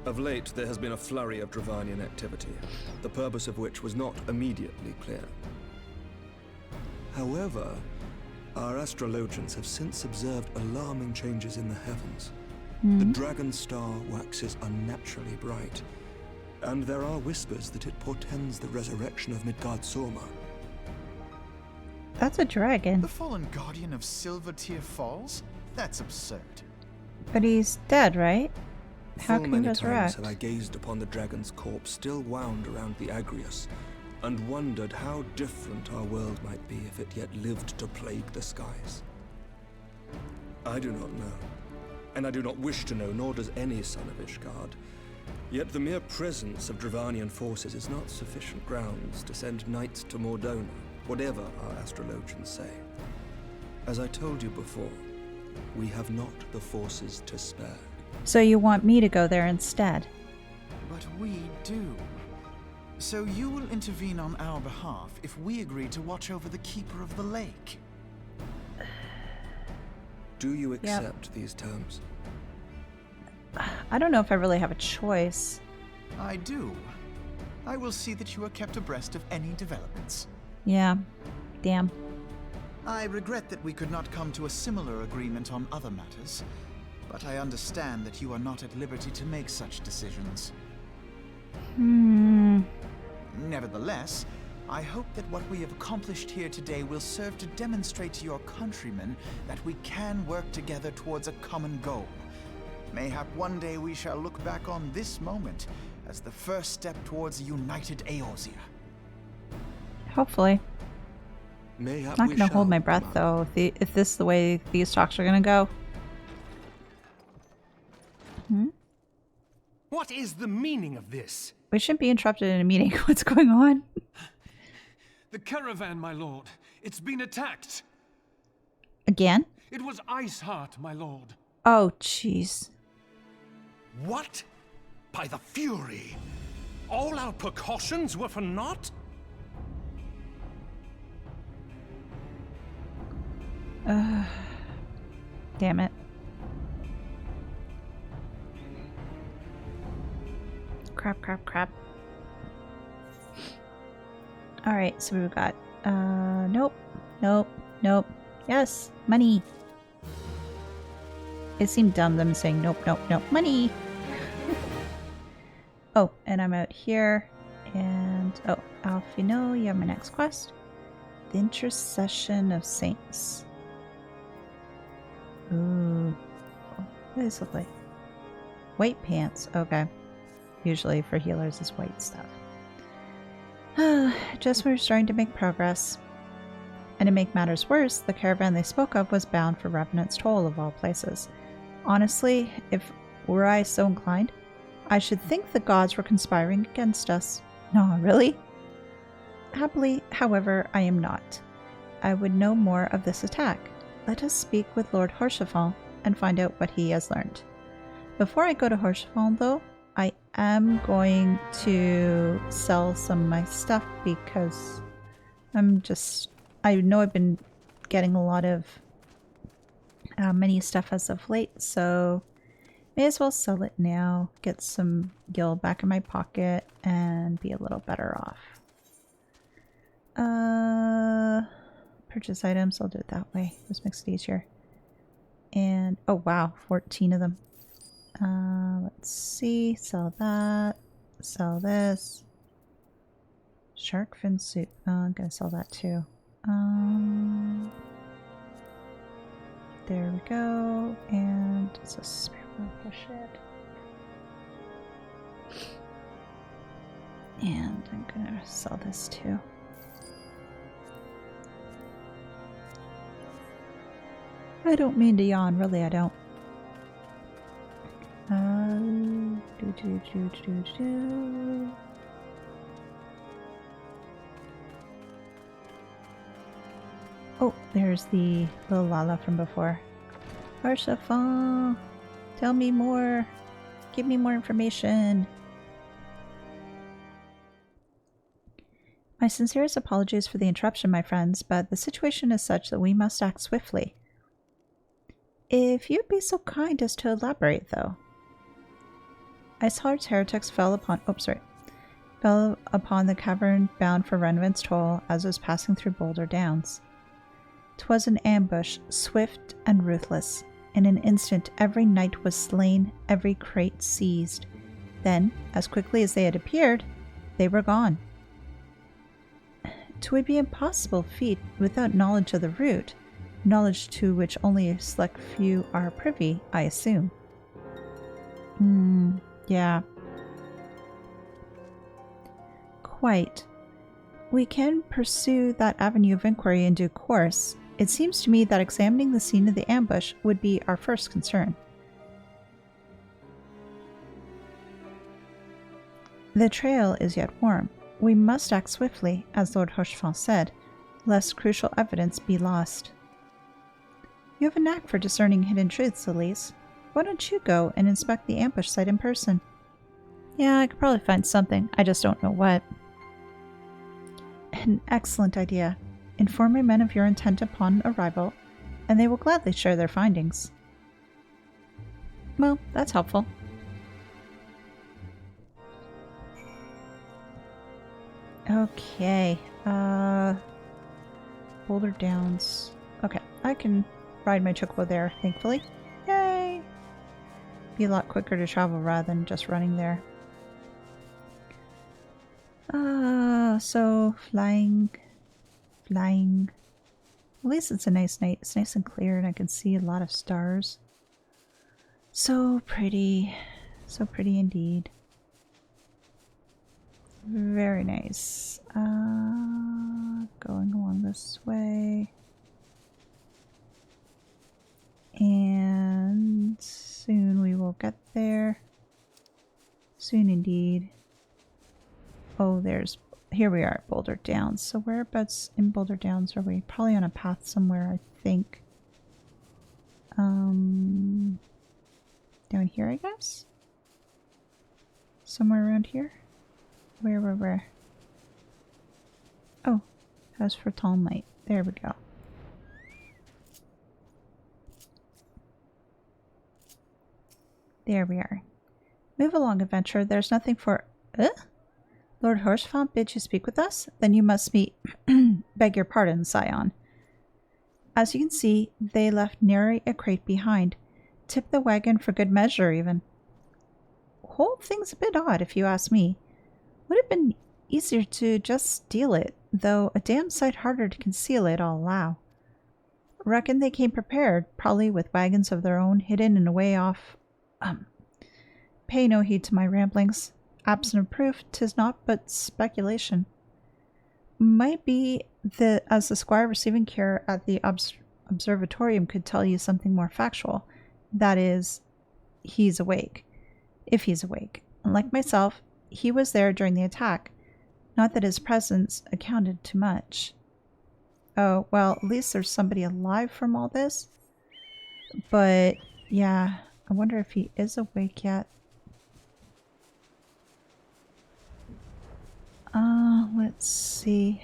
Of late, there has been a flurry of Dravanian activity, the purpose of which was not immediately clear. However, our astrologians have since observed alarming changes in the heavens. The dragon star waxes unnaturally bright, and there are whispers that it portends the resurrection of Midgard-Sorma. That's a dragon. The fallen guardian of Silvertear Falls? That's absurd. But he's dead, right? How Full can he many times resurrect? have I gazed upon the dragon's corpse still wound around the Agrius, and wondered how different our world might be if it yet lived to plague the skies. I do not know, and I do not wish to know, nor does any son of Ishgard. Yet the mere presence of Dravanian forces is not sufficient grounds to send knights to Mordona, whatever our astrologians say. As I told you before, we have not the forces to spare. So you want me to go there instead? But we do. So you will intervene on our behalf if we agree to watch over the Keeper of the Lake. Do you accept these terms? I don't know if I really have a choice. I do. I will see that you are kept abreast of any developments. Yeah. Damn. I regret that we could not come to a similar agreement on other matters, but I understand that you are not at liberty to make such decisions. Nevertheless, I hope that what we have accomplished here today will serve to demonstrate to your countrymen that we can work together towards a common goal. Mayhap one day we shall look back on this moment as the first step towards a united Eorzea. Hopefully. Mayhap Not we gonna hold shall, my breath Commander. though. If this is the way these talks are gonna go. What is the meaning of this? We shouldn't be interrupted in a meeting. What's going on? The caravan, my lord. It's been attacked. Again? It was Iceheart, my lord. Oh, jeez. What? By the Fury? All our precautions were for naught? Damn it. Crap, crap, crap. Alright, so we've got, nope, nope, nope. Yes, money. It seemed dumb them saying nope, nope, nope, money. Oh, and I'm out here. And, oh, Alfino, you have my next quest. The Intercession of Saints. Ooh. What does this look like? White pants, okay. Usually for healers is white stuff. Just we're starting to make progress. And to make matters worse, the caravan they spoke of was bound for Revenant's Toll of all places. Honestly, if were I so inclined, I should think the gods were conspiring against us. No, really? Happily, however, I am not. I would know more of this attack. Let us speak with Lord Horshafal and find out what he has learned. Before I go to Horshafal, though, I am going to sell some of my stuff because I know I've been getting a lot of mini stuff as of late, so may as well sell it now, get some gil back in my pocket, and be a little better off. Purchase items, I'll do it that way. This makes it easier. And, oh wow, 14 of them. Let's see, sell that, sell this. Shark fin suit, I'm gonna sell that too. There we go, and it's a spare push it. And I'm gonna sell this too. I don't mean to yawn, really I don't. Oh, there's the little Lala from before. Arshafon, tell me more. Give me more information. My sincerest apologies for the interruption, my friends, but the situation is such that we must act swiftly. If you'd be so kind as to elaborate, though. Iceheart's heretics fell upon the cavern bound for Renvent's Toll as it was passing through Boulder Downs. 'Twas an ambush, swift and ruthless. In an instant, every knight was slain, every crate seized. Then, as quickly as they had appeared, they were gone. 'Twould be impossible feat without knowledge of the route, knowledge to which only a select few are privy, I assume. Yeah. Quite. We can pursue that avenue of inquiry in due course. It seems to me that examining the scene of the ambush would be our first concern. The trail is yet warm. We must act swiftly, as Lord Hochefort said, lest crucial evidence be lost. You have a knack for discerning hidden truths, Elise. Why don't you go and inspect the ambush site in person? Yeah, I could probably find something. I just don't know what. An excellent idea. Inform your men of your intent upon arrival, and they will gladly share their findings. Well, that's helpful. Okay, Boulder Downs. Okay, I can ride my chocobo there, thankfully. Yay! Be a lot quicker to travel rather than just running there. So flying. At least it's a nice night. It's nice and clear and I can see a lot of stars. So pretty. So pretty indeed. Very nice. Going along this way. And soon we will get there. Soon indeed. Oh, here we are at Boulder Downs. So whereabouts in Boulder Downs are we? Probably on a path somewhere, I think. Down here, I guess? Somewhere around here? Where? Oh, as for Talmite. There we go. There we are. Move along, adventurer. There's nothing for... Lord Hochefort bids you speak with us? Then you must meet... Beg your pardon, Scion. As you can see, they left nary a crate behind. Tipped the wagon for good measure, even. Whole thing's a bit odd, if you ask me. Would have been easier to just steal it, though a damn sight harder to conceal it, I'll allow. Reckon they came prepared, probably with wagons of their own hidden and away off. Pay no heed to my ramblings. Absent of proof, 'tis naught but speculation. Might be that as the squire receiving care at the observatorium could tell you something more factual. That is, he's awake. If he's awake. Unlike myself, he was there during the attack. Not that his presence accounted too much. Oh, well, at least there's somebody alive from all this. But, yeah, I wonder if he is awake yet. Let's see.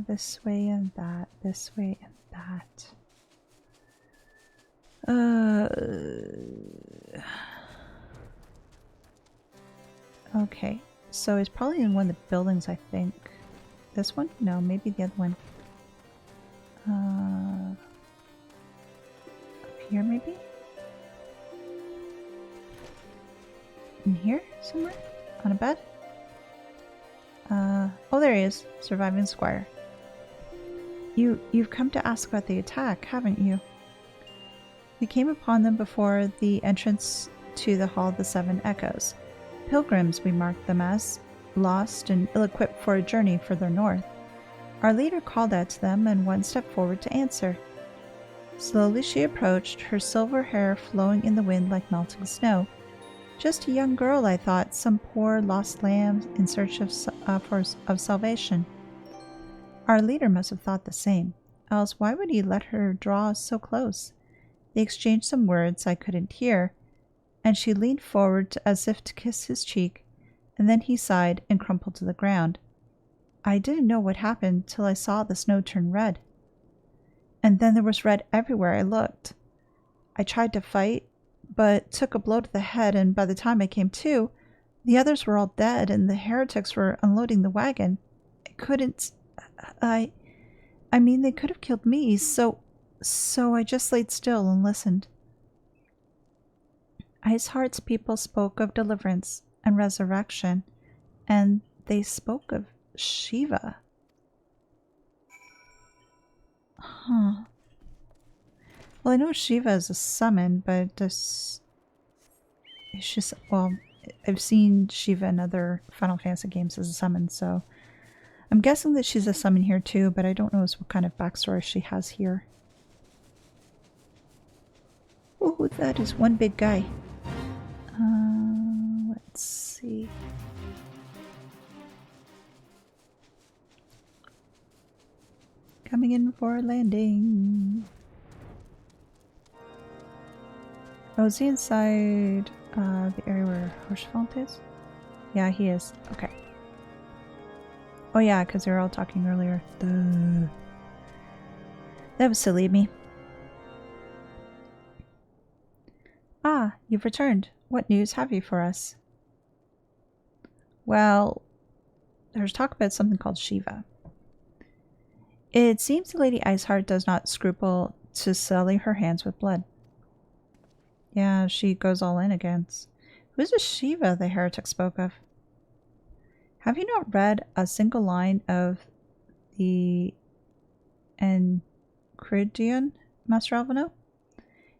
This way and that, this way and that. Okay, so it's probably in one of the buildings, I think. This one? No, maybe the other one. Up here, maybe? In here, somewhere? On a bed? Oh, there he is. Surviving Squire. You've come to ask about the attack, haven't you? We came upon them before the entrance to the Hall of the Seven Echoes. Pilgrims, we marked them as, lost and ill-equipped for a journey further north. Our leader called out to them, and one stepped forward to answer. Slowly she approached, her silver hair flowing in the wind like melting snow. Just a young girl, I thought, some poor lost lamb in search of salvation. Our leader must have thought the same, else why would he let her draw so close? They exchanged some words I couldn't hear, and she leaned forward as if to kiss his cheek, and then he sighed and crumpled to the ground. I didn't know what happened till I saw the snow turn red. And then there was red everywhere I looked. I tried to fight, but took a blow to the head, and by the time I came to, the others were all dead and the heretics were unloading the wagon. I couldn't... I mean, they could have killed me, so I just laid still and listened. Iceheart's people spoke of deliverance and resurrection, and they spoke of Shiva. Huh. Well, I know Shiva is a summon, but it's just, well, I've seen Shiva in other Final Fantasy games as a summon, so I'm guessing that she's a summon here too, but I don't know what kind of backstory she has here. Oh, that is one big guy. Let's see. Coming in for a landing. Oh, is he inside the area where Hirschfeld is? Yeah, he is. Okay. Oh yeah, because they were all talking earlier. Duh. That was silly of me. Ah, you've returned. What news have you for us? Well, there's talk about something called Shiva. It seems the Lady Iceheart does not scruple to sully her hands with blood. Yeah, she goes all in against. Who's this Shiva the heretic spoke of? Have you not read a single line of the Enchiridion, Master Alvino?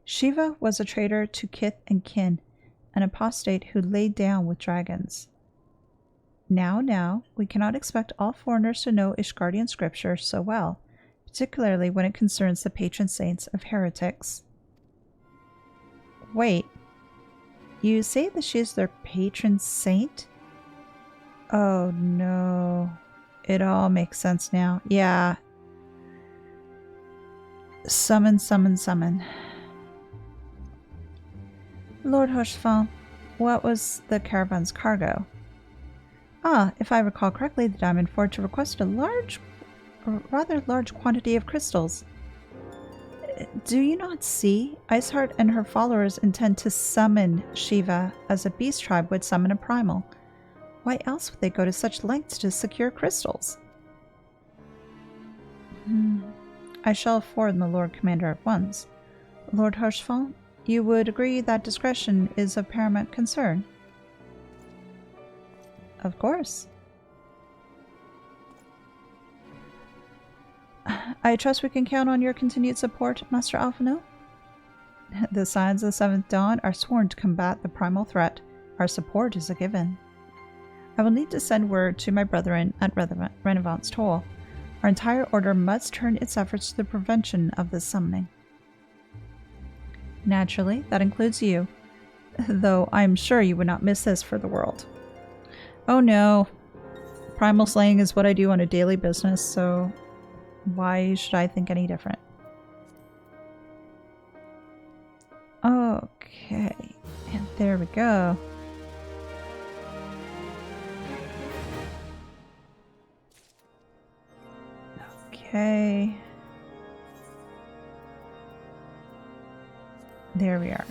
Shiva was a traitor to kith and kin, an apostate who laid down with dragons. Now, we cannot expect all foreigners to know Ishgardian scripture so well, particularly when it concerns the patron saints of heretics. Wait, you say that she is their patron saint? Oh no. It all makes sense now. Yeah. Summon, summon, summon. Lord Hirschfeld, what was the caravan's cargo? Ah, if I recall correctly, the Diamond Forge requested a rather large quantity of crystals. Do you not see? Iceheart and her followers intend to summon Shiva as a beast tribe would summon a primal. Why else would they go to such lengths to secure crystals? I shall inform the Lord Commander at once. Lord Hirschfeld, you would agree that discretion is of paramount concern? Of course. I trust we can count on your continued support, Master Alphino. The Scions of the Seventh Dawn are sworn to combat the primal threat. Our support is a given. I will need to send word to my brethren at Renevant's Toll. Our entire order must turn its efforts to the prevention of this summoning. Naturally, that includes you, though I am sure you would not miss this for the world. Oh no. Primal slaying is what I do on a daily business, so why should I think any different? Okay, and there we go. Okay. There we are.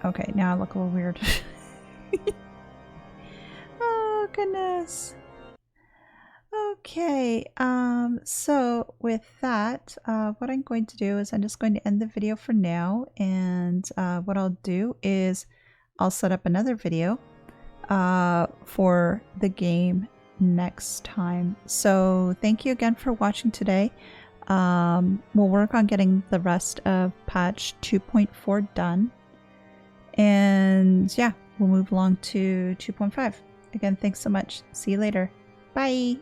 Okay, now I look a little weird. Oh, goodness. Okay, so with that, what I'm going to do is I'm just going to end the video for now, and what I'll do is I'll set up another video for the game next time. So thank you again for watching today. We'll work on getting the rest of patch 2.4 done, and yeah, we'll move along to 2.5. Again, thanks so much. See you later. Bye!